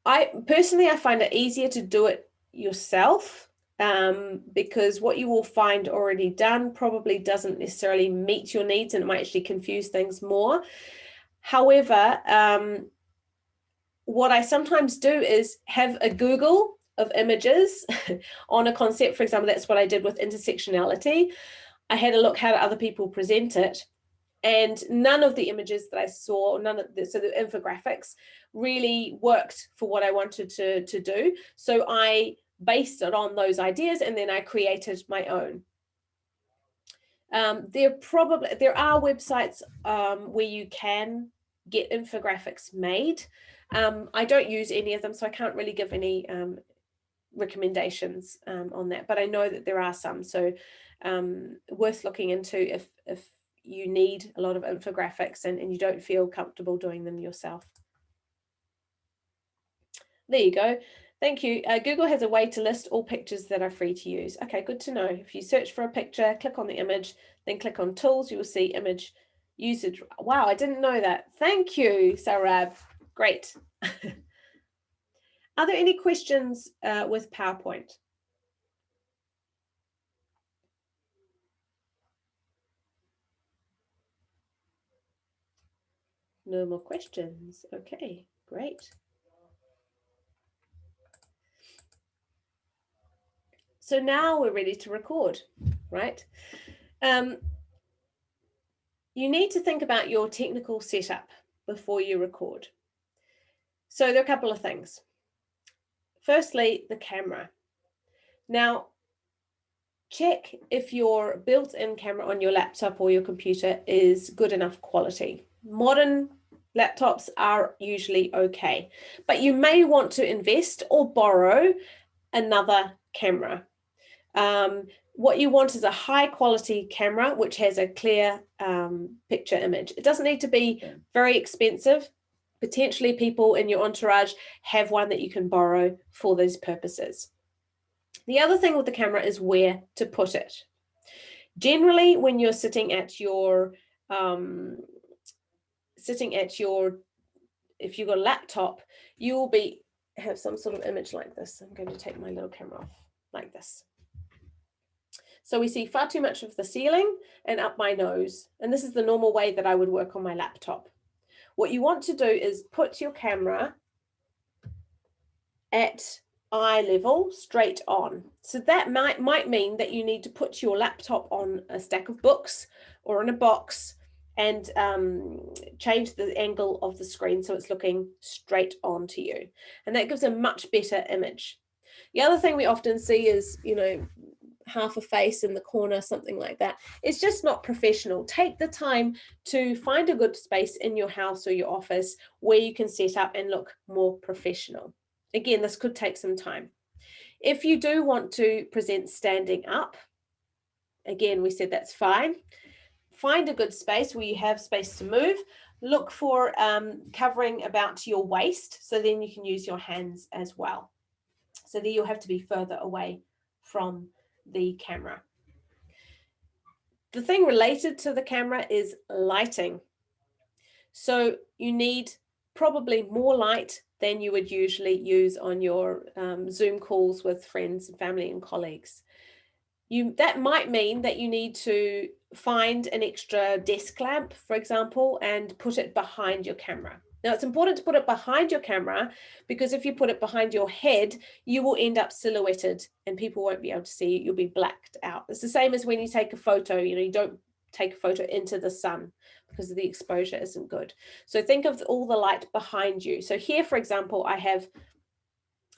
I find it easier to do it yourself, because what you will find already done probably doesn't necessarily meet your needs, and it might actually confuse things more. However, what I sometimes do is have a Google of images on a concept. For example, that's what I did with intersectionality. I had a look how other people present it, and none of the images that I saw, so the infographics really worked for what I wanted to do. So I based it on those ideas, and then I created my own. There are websites where you can get infographics made. I don't use any of them, so I can't really give any recommendations on that, but I know that there are some, so worth looking into if you need a lot of infographics and you don't feel comfortable doing them yourself. There you go. Thank you. Google has a way to list all pictures that are free to use. Okay, good to know. If you search for a picture, click on the image, then click on tools, you will see image usage. Wow, I didn't know that. Thank you, Sarab. Great. Are there any questions with PowerPoint? No more questions. Okay, great. So now we're ready to record, right? You need to think about your technical setup before you record. So there are a couple of things. Firstly, the camera. Now, check if your built-in camera on your laptop or your computer is good enough quality. Modern laptops are usually okay, but you may want to invest or borrow another camera. What you want is a high quality camera which has a clear picture image. It doesn't need to be very expensive. Potentially people in your entourage have one that you can borrow for these purposes. The other thing with the camera is where to put it. Generally, when you're sitting at your if you've got a laptop, you will have some sort of image like this. I'm going to take my little camera off like this. So we see far too much of the ceiling and up my nose. And this is the normal way that I would work on my laptop. What you want to do is put your camera at eye level, straight on. So that might mean that you need to put your laptop on a stack of books or in a box and change the angle of the screen so it's looking straight on to you. And that gives a much better image. The other thing we often see is, half a face in the corner, something like that. It's just not professional. Take the time to find a good space in your house or your office where you can set up and look more professional. Again, this could take some time. If you do want to present standing up, again, we said that's fine. Find a good space where you have space to move. Look for covering about your waist, so then you can use your hands as well. So that you'll have to be further away from the camera. The thing related to the camera is lighting. So you need probably more light than you would usually use on your Zoom calls with friends and family and colleagues. That might mean that you need to find an extra desk lamp, for example, and put it behind your camera. Now, it's important to put it behind your camera because if you put it behind your head, you will end up silhouetted and people won't be able to see you. You'll be blacked out. It's the same as when you take a photo, you don't take a photo into the sun because the exposure isn't good. So think of all the light behind you. So here, for example, I have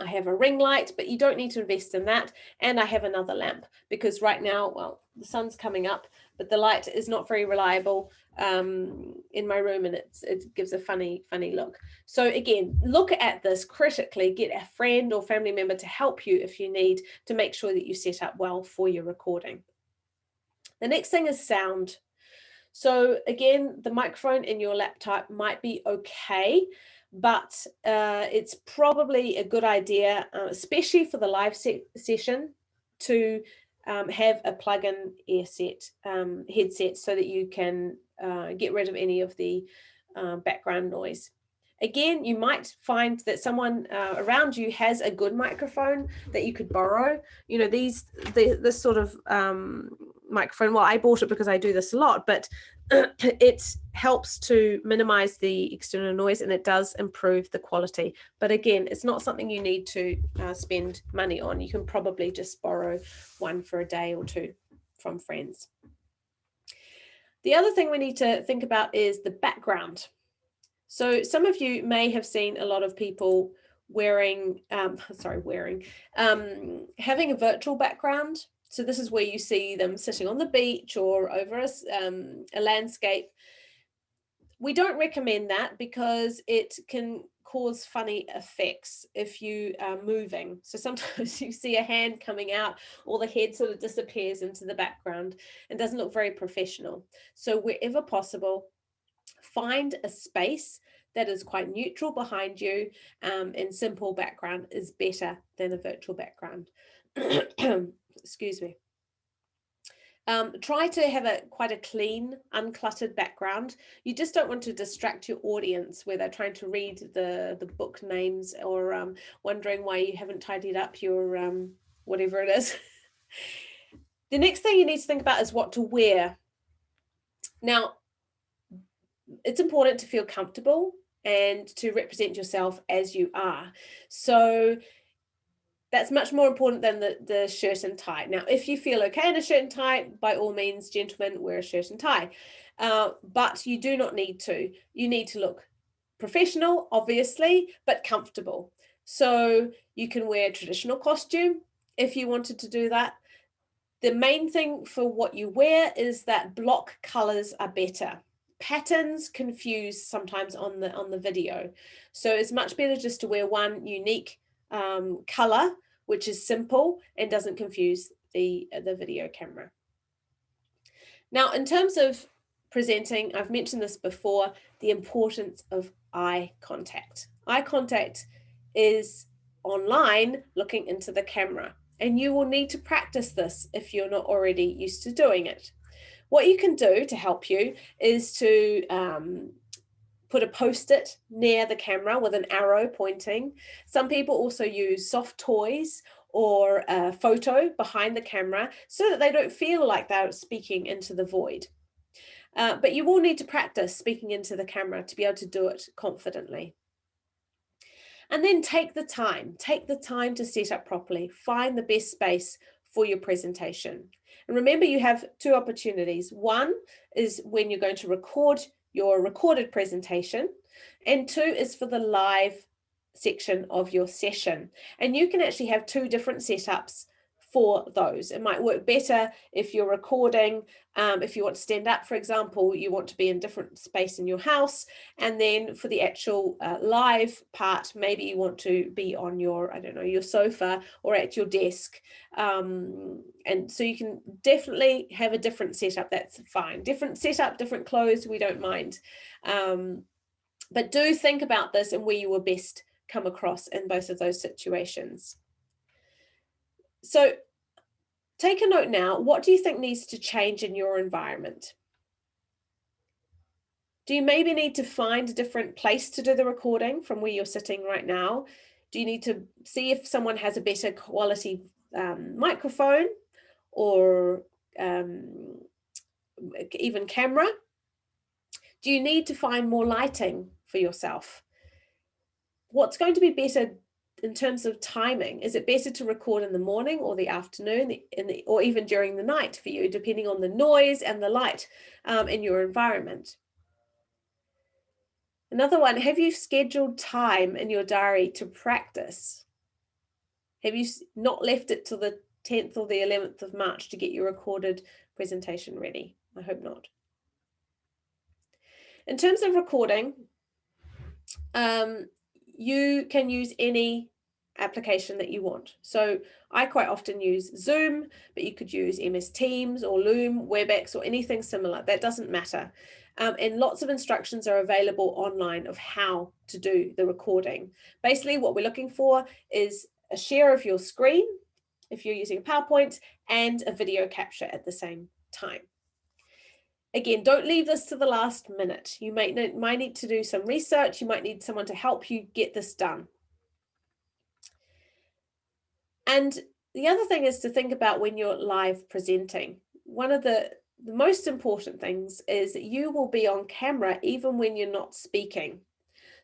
a ring light, but you don't need to invest in that. And I have another lamp because right now, well, the sun's coming up, but the light is not very reliable in my room, and it gives a funny look. So again, look at this critically, get a friend or family member to help you if you need, to make sure that you set up well for your recording. The next thing is sound. So again, the microphone in your laptop might be okay, but it's probably a good idea, especially for the live session, to have a plug-in headset so that you can get rid of any of the background noise. Again, you might find that someone around you has a good microphone that you could borrow. You know, this sort of microphone, well, I bought it because I do this a lot, but it helps to minimize the external noise, and it does improve the quality. But again, it's not something you need to spend money on. You can probably just borrow one for a day or two from friends. The other thing we need to think about is the background. So some of you may have seen a lot of people having a virtual background. So this is where you see them sitting on the beach or over a landscape. We don't recommend that because it can cause funny effects if you are moving. So sometimes you see a hand coming out, or the head sort of disappears into the background and doesn't look very professional. So wherever possible, find a space that is quite neutral behind you, and simple background is better than a virtual background. Excuse me. Try to have quite a clean, uncluttered background. You just don't want to distract your audience where they're trying to read the book names, or wondering why you haven't tidied up your whatever it is. The next thing you need to think about is what to wear. Now, it's important to feel comfortable and to represent yourself as you are. So that's much more important than the shirt and tie. Now, if you feel okay in a shirt and tie, by all means, gentlemen, wear a shirt and tie. But you do not need to. You need to look professional, obviously, but comfortable. So you can wear a traditional costume if you wanted to do that. The main thing for what you wear is that block colors are better. Patterns confuse sometimes on the video. So it's much better just to wear one unique color, which is simple and doesn't confuse the video camera. Now, in terms of presenting, I've mentioned this before, the importance of eye contact. Eye contact is online looking into the camera, and you will need to practice this if you're not already used to doing it. What you can do to help you is to put a post-it near the camera with an arrow pointing. Some people also use soft toys or a photo behind the camera so that they don't feel like they're speaking into the void. But you will need to practice speaking into the camera to be able to do it confidently. And then take the time to set up properly. Find the best space for your presentation. And remember, you have two opportunities. One is when you're going to record your recorded presentation, and two is for the live section of your session. And you can actually have two different setups for those. It might work better if you're recording. If you want to stand up, for example, you want to be in a different space in your house. And then for the actual live part, maybe you want to be on your, I don't know, your sofa or at your desk. And so you can definitely have a different setup. That's fine. Different setup, different clothes, we don't mind. But do think about this and where you will best come across in both of those situations. So take a note now. What do you think needs to change in your environment? Do you maybe need to find a different place to do the recording from where you're sitting right now? Do you need to see if someone has a better quality microphone or even camera? Do you need to find more lighting for yourself? What's going to be better in terms of timing? Is it better to record in the morning or the afternoon, or even during the night for you, depending on the noise and the light in your environment? Another one, have you scheduled time in your diary to practice? Have you not left it till the 10th or the 11th of March to get your recorded presentation ready? I hope not. In terms of recording, you can use any application that you want. So I quite often use Zoom, but you could use MS Teams or Loom, WebEx, or anything similar. That doesn't matter. And lots of instructions are available online of how to do the recording. Basically, what we're looking for is a share of your screen, if you're using a PowerPoint, and a video capture at the same time. Again, don't leave this to the last minute. You might need to do some research. You might need someone to help you get this done. And the other thing is to think about when you're live presenting. One of the most important things is that you will be on camera even when you're not speaking.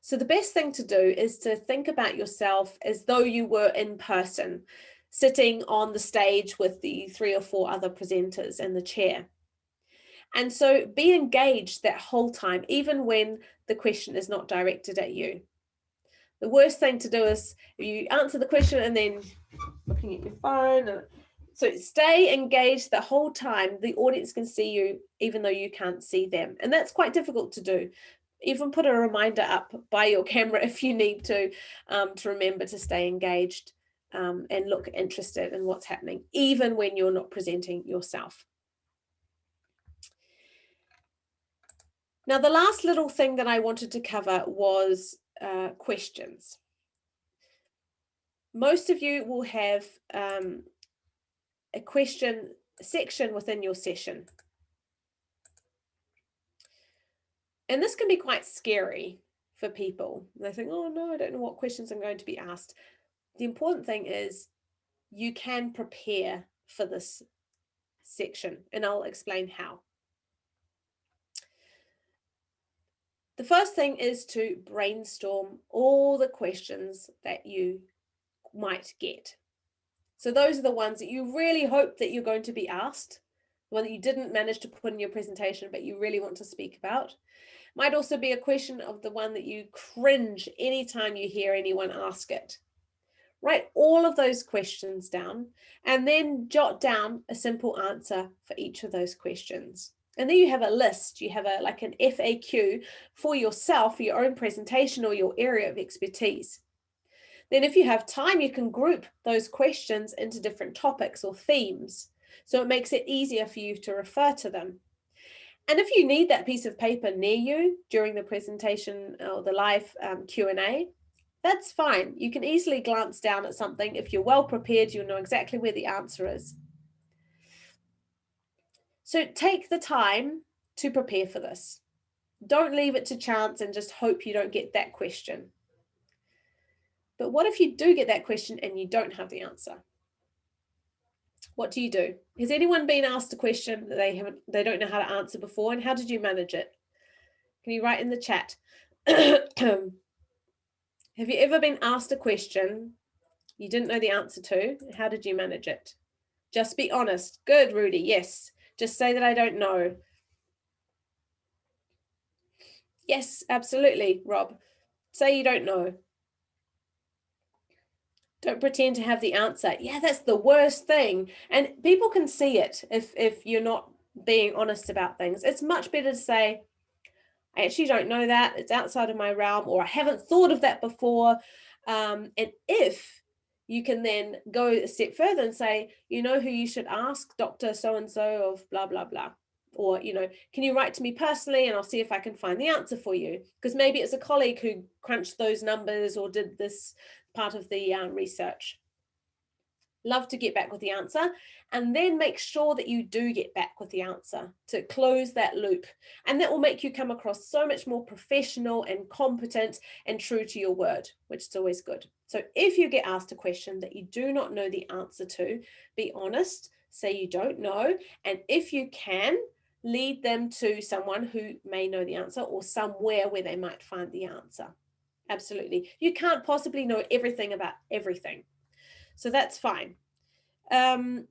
So the best thing to do is to think about yourself as though you were in person, sitting on the stage with the 3 or 4 other presenters in the chair. And so be engaged that whole time, even when the question is not directed at you. The worst thing to do is you answer the question and then looking at your phone. So stay engaged the whole time. The audience can see you even though you can't see them. And that's quite difficult to do. Even put a reminder up by your camera if you need to remember to stay engaged and look interested in what's happening, even when you're not presenting yourself. Now, the last little thing that I wanted to cover was questions. Most of you will have a question section within your session. And this can be quite scary for people. They think, oh no, I don't know what questions I'm going to be asked. The important thing is you can prepare for this section, and I'll explain how. The first thing is to brainstorm all the questions that you might get. So those are the ones that you really hope that you're going to be asked, the one that you didn't manage to put in your presentation, but you really want to speak about. Might also be a question of the one that you cringe anytime you hear anyone ask it. Write all of those questions down and then jot down a simple answer for each of those questions. And then you have a list, you have like an FAQ for yourself, for your own presentation or your area of expertise. Then if you have time, you can group those questions into different topics or themes. So it makes it easier for you to refer to them. And if you need that piece of paper near you during the presentation or the live Q&A, that's fine. You can easily glance down at something. If you're well prepared, you'll know exactly where the answer is. So take the time to prepare for this. Don't leave it to chance and just hope you don't get that question. But what if you do get that question and you don't have the answer? What do you do? Has anyone been asked a question that they don't know how to answer before, and how did you manage it? Can you write in the chat? Have you ever been asked a question you didn't know the answer to? How did you manage it? Just be honest. Good, Rudy. Yes. Just say that I don't know. Yes, absolutely, Rob. Say you don't know. Don't pretend to have the answer. Yeah, that's the worst thing. And people can see it if you're not being honest about things. It's much better to say, I actually don't know that. It's outside of my realm, or I haven't thought of that before. And if you can then go a step further and say, you know who you should ask? Dr. So-and-so of blah, blah, blah. Or, can you write to me personally and I'll see if I can find the answer for you? Because maybe it's a colleague who crunched those numbers or did this part of the research. Love to get back with the answer, and then make sure that you do get back with the answer to close that loop. And that will make you come across so much more professional and competent and true to your word, which is always good. So if you get asked a question that you do not know the answer to, be honest, say you don't know, and if you can, lead them to someone who may know the answer or somewhere where they might find the answer. Absolutely. You can't possibly know everything about everything. So that's fine. And,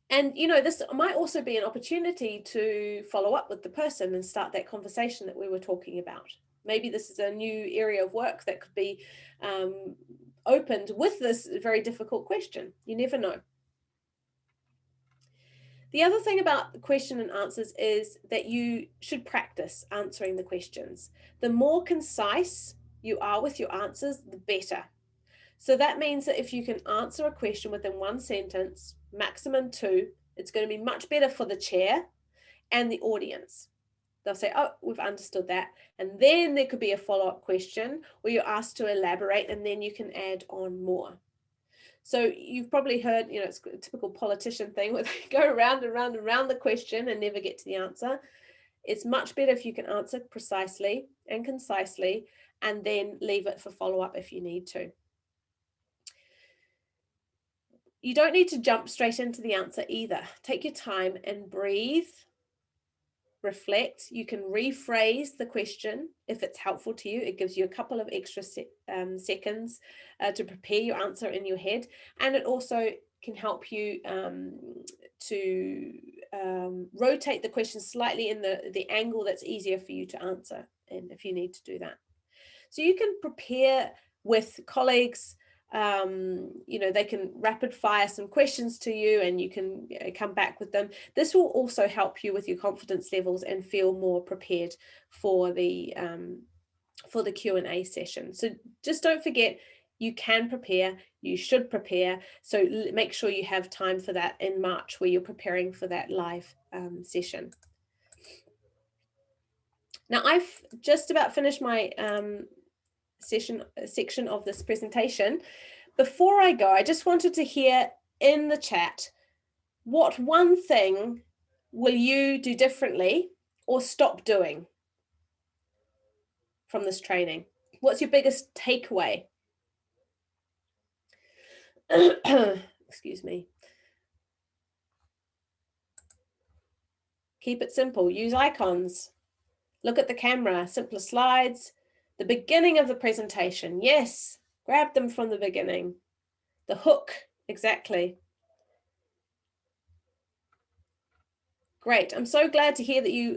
this might also be an opportunity to follow up with the person and start that conversation that we were talking about. Maybe this is a new area of work that could be opened with this very difficult question. You never know. The other thing about the question and answers is that you should practice answering the questions. The more concise you are with your answers, the better. So that means that if you can answer a question within one sentence, maximum 2, it's going to be much better for the chair and the audience. They'll say, oh, we've understood that. And then there could be a follow-up question where you're asked to elaborate, and then you can add on more. So you've probably heard, it's a typical politician thing where they go around and round and round the question and never get to the answer. It's much better if you can answer precisely and concisely and then leave it for follow-up if you need to. You don't need to jump straight into the answer either. Take your time and breathe, reflect. You can rephrase the question if it's helpful to you. It gives you a couple of extra seconds to prepare your answer in your head, and it also can help you to rotate the question slightly in the angle that's easier for you to answer, and if you need to do that. So you can prepare with colleagues. They can rapid fire some questions to you and you can come back with them. This will also help you with your confidence levels and feel more prepared for the Q&A session. So just don't forget, you can prepare, you should prepare. So make sure you have time for that in March where you're preparing for that live session. Now I've just about finished my section of this presentation. Before I go, I just wanted to hear in the chat, what one thing will you do differently or stop doing from this training? What's your biggest takeaway? Excuse me. Keep it simple. Use icons. Look at the camera. Simpler slides. The beginning of the presentation. Yes, grab them from the beginning. The hook, exactly. Great. I'm so glad to hear that you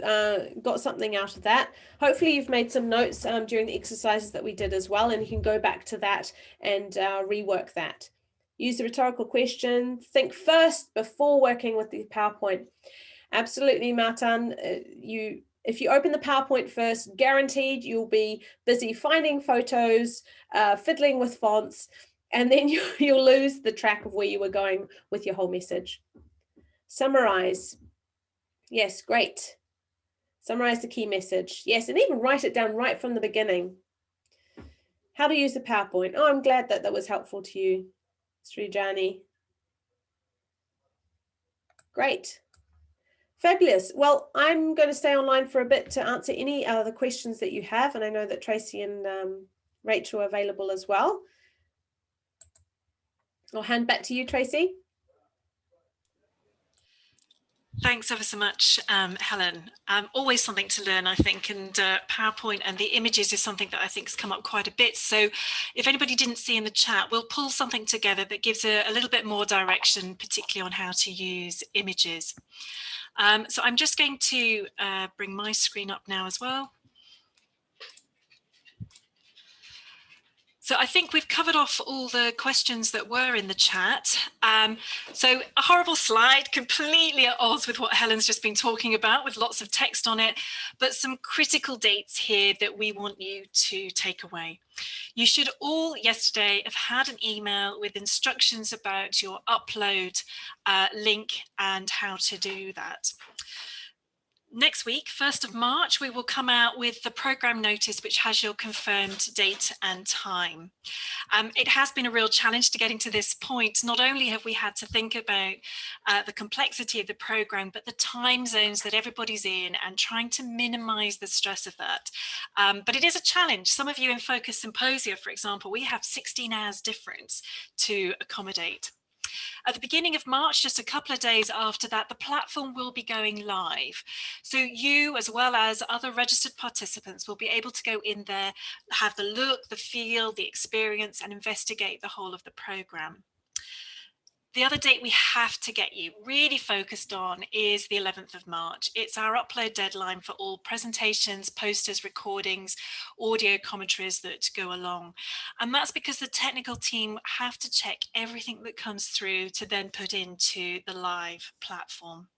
got something out of that. Hopefully you've made some notes during the exercises that we did as well, and you can go back to that and rework that. Use the rhetorical question. Think first before working with the PowerPoint. Absolutely, Martin. If you open the PowerPoint first, guaranteed you'll be busy finding photos, fiddling with fonts, and then you'll lose the track of where you were going with your whole message. Summarize. Yes, great. Summarize the key message. Yes, and even write it down right from the beginning. How to use the PowerPoint. Oh, I'm glad that was helpful to you, Srijani. Great. Fabulous. Well, I'm going to stay online for a bit to answer any other questions that you have, and I know that Tracy and Rachel are available as well. I'll hand back to you, Tracy. Thanks ever so much, Helen. Always something to learn, I think, and PowerPoint and the images is something that I think has come up quite a bit. So if anybody didn't see in the chat, we'll pull something together that gives a little bit more direction, particularly on how to use images. So I'm just going to bring my screen up now as well. So I think we've covered off all the questions that were in the chat. So a horrible slide, completely at odds with what Helen's just been talking about, with lots of text on it, but some critical dates here that we want you to take away. You should all yesterday have had an email with instructions about your upload link and how to do that. Next week, 1st of March, we will come out with the programme notice, which has your confirmed date and time. It has been a real challenge to getting to this point. Not only have we had to think about the complexity of the programme, but the time zones that everybody's in and trying to minimise the stress of that. But it is a challenge. Some of you in Focus Symposia, for example, we have 16 hours difference to accommodate. At the beginning of March, just a couple of days after that, the platform will be going live. So you, as well as other registered participants, will be able to go in there, have the look, the feel, the experience, and investigate the whole of the programme. The other date we have to get you really focused on is the 11th of March. It's our upload deadline for all presentations, posters, recordings, audio commentaries that go along. And that's because the technical team have to check everything that comes through to then put into the live platform.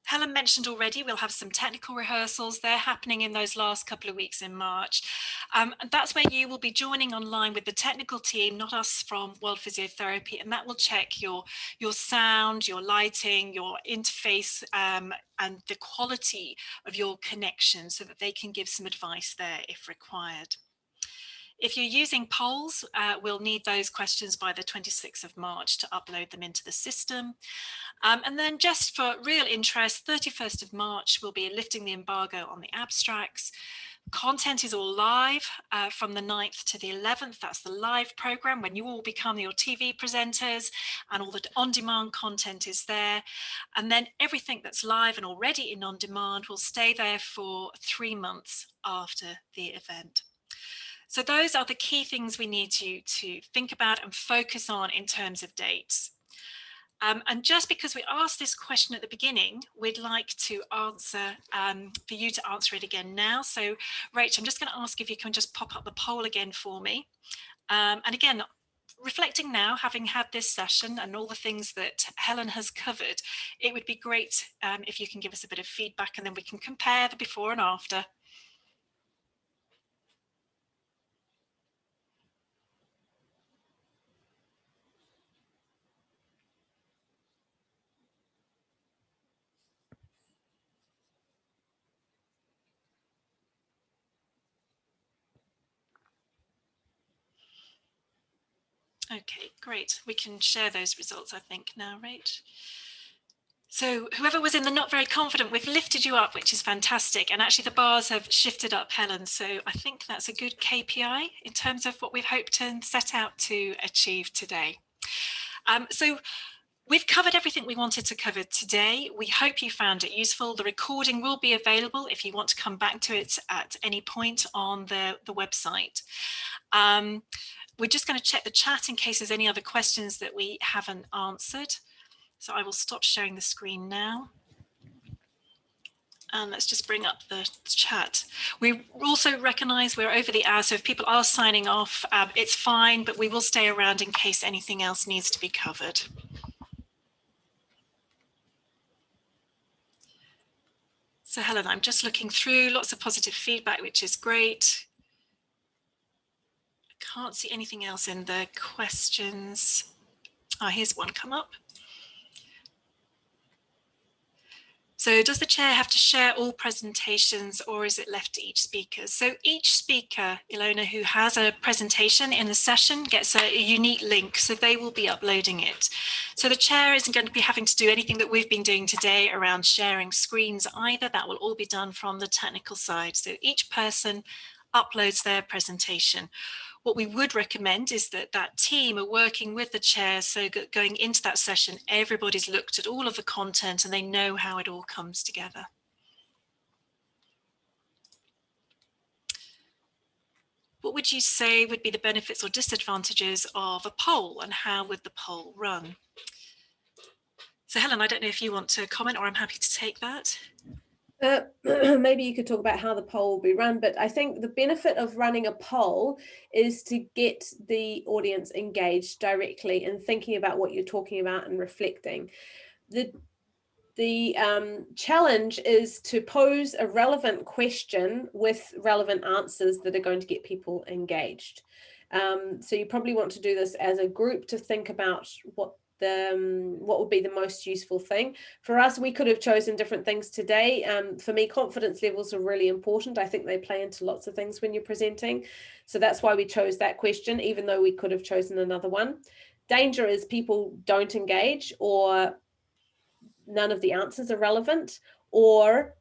Helen mentioned already, we'll have some technical rehearsals. They're happening in those last couple of weeks in March. And that's where you will be joining online with the technical team, not us from World Physiotherapy, and that will check your sound, your lighting, your interface, and the quality of your connection so that they can give some advice there if required. If you're using polls, we'll need those questions by the 26th of March to upload them into the system. And then just for real interest, 31st of March, we'll be lifting the embargo on the abstracts. Content is all live from the 9th to the 11th. That's the live program when you all become your TV presenters, and all the on-demand content is there. And then everything that's live and already in on-demand will stay there for 3 months after the event. So those are the key things we need to think about and focus on in terms of dates. And just because we asked this question at the beginning, we'd like to answer, for you to answer it again now. So Rach, I'm just going to ask if you can just pop up the poll again for me. And again, reflecting now, having had this session and all the things that Helen has covered, it would be great if you can give us a bit of feedback, and then we can compare the before and after. Okay, great. We can share those results, I think, now, Rach. So whoever was in the not very confident, we've lifted you up, which is fantastic. And actually the bars have shifted up, Helen. So I think that's a good KPI in terms of what we've hoped and set out to achieve today. So we've covered everything we wanted to cover today. We hope you found it useful. The recording will be available if you want to come back to it at any point on the website. We're just going to check the chat in case there's any other questions that we haven't answered. So I will stop sharing the screen now. And let's just bring up the chat. We also recognise we're over the hour, so if people are signing off, it's fine, but we will stay around in case anything else needs to be covered. So Helen, I'm just looking through, lots of positive feedback, which is great. I can't see anything else in the questions. Oh, here's one come up. So does the chair have to share all presentations, or is it left to each speaker? So each speaker, Ilona, who has a presentation in the session gets a unique link, so they will be uploading it. So the chair isn't going to be having to do anything that we've been doing today around sharing screens either. That will all be done from the technical side. So each person uploads their presentation. What we would recommend is that that team are working with the chair, so going into that session, everybody's looked at all of the content and they know how it all comes together. What would you say would be the benefits or disadvantages of a poll, and how would the poll run? So Helen, I don't know if you want to comment, or I'm happy to take that. Maybe you could talk about how the poll will be run, but I think the benefit of running a poll is to get the audience engaged directly and thinking about what you're talking about and reflecting. The challenge is to pose a relevant question with relevant answers that are going to get people engaged. So you probably want to do this as a group to think about what would be the most useful thing. For us, we could have chosen different things today. For me, confidence levels are really important. I think they play into lots of things when you're presenting. So that's why we chose that question, even though we could have chosen another one. Danger is people don't engage, or none of the answers are relevant, or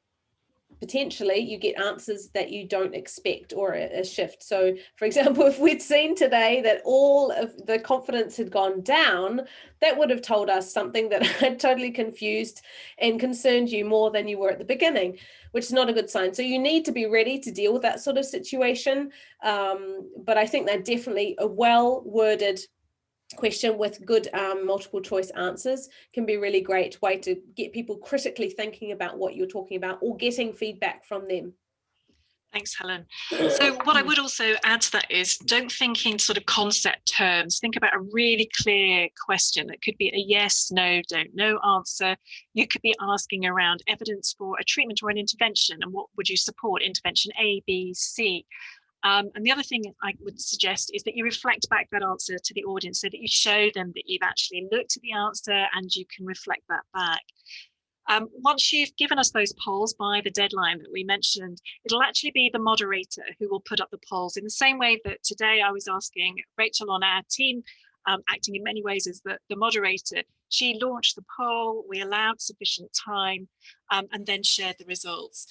potentially you get answers that you don't expect, or a shift. So for example, if we'd seen today that all of the confidence had gone down, that would have told us something that had totally confused and concerned you more than you were at the beginning, which is not a good sign. So you need to be ready to deal with that sort of situation. But I think that definitely a well-worded question with good multiple choice answers can be a really great way to get people critically thinking about what you're talking about, or getting feedback from them. Thanks, Helen. So what I would also add to that is, don't think in sort of concept terms. Think about a really clear question that could be a yes, no, don't know answer. You could be asking around evidence for a treatment or an intervention, and what would you support? Intervention A, B, C. And the other thing I would suggest is that you reflect back that answer to the audience, so that you show them that you've actually looked at the answer and you can reflect that back. Once you've given us those polls by the deadline that we mentioned, it'll actually be the moderator who will put up the polls in the same way that today I was asking Rachel on our team, acting in many ways as the moderator. She launched the poll, we allowed sufficient time, and then shared the results.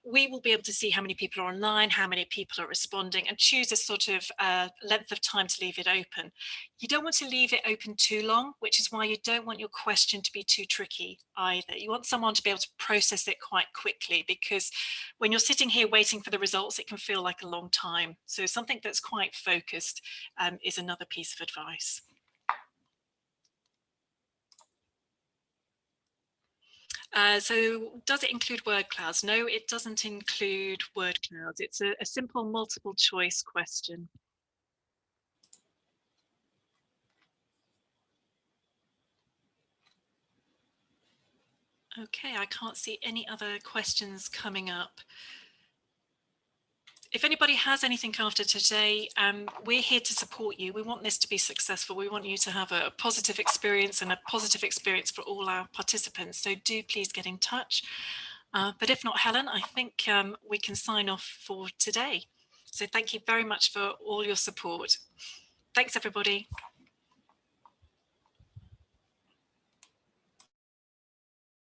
We will be able to see how many people are online, how many people are responding, and choose a sort of length of time to leave it open. You don't want to leave it open too long, which is why you don't want your question to be too tricky either. You want someone to be able to process it quite quickly, because when you're sitting here waiting for the results, it can feel like a long time. So something that's quite focused is another piece of advice. So does it include word clouds? No, it doesn't include word clouds. It's a simple multiple choice question. Okay, I can't see any other questions coming up. If anybody has anything after today, we're here to support you. We want this to be successful. We want you to have a positive experience and a positive experience for all our participants. So do please get in touch. But if not, Helen, I think we can sign off for today. So thank you very much for all your support. Thanks, everybody.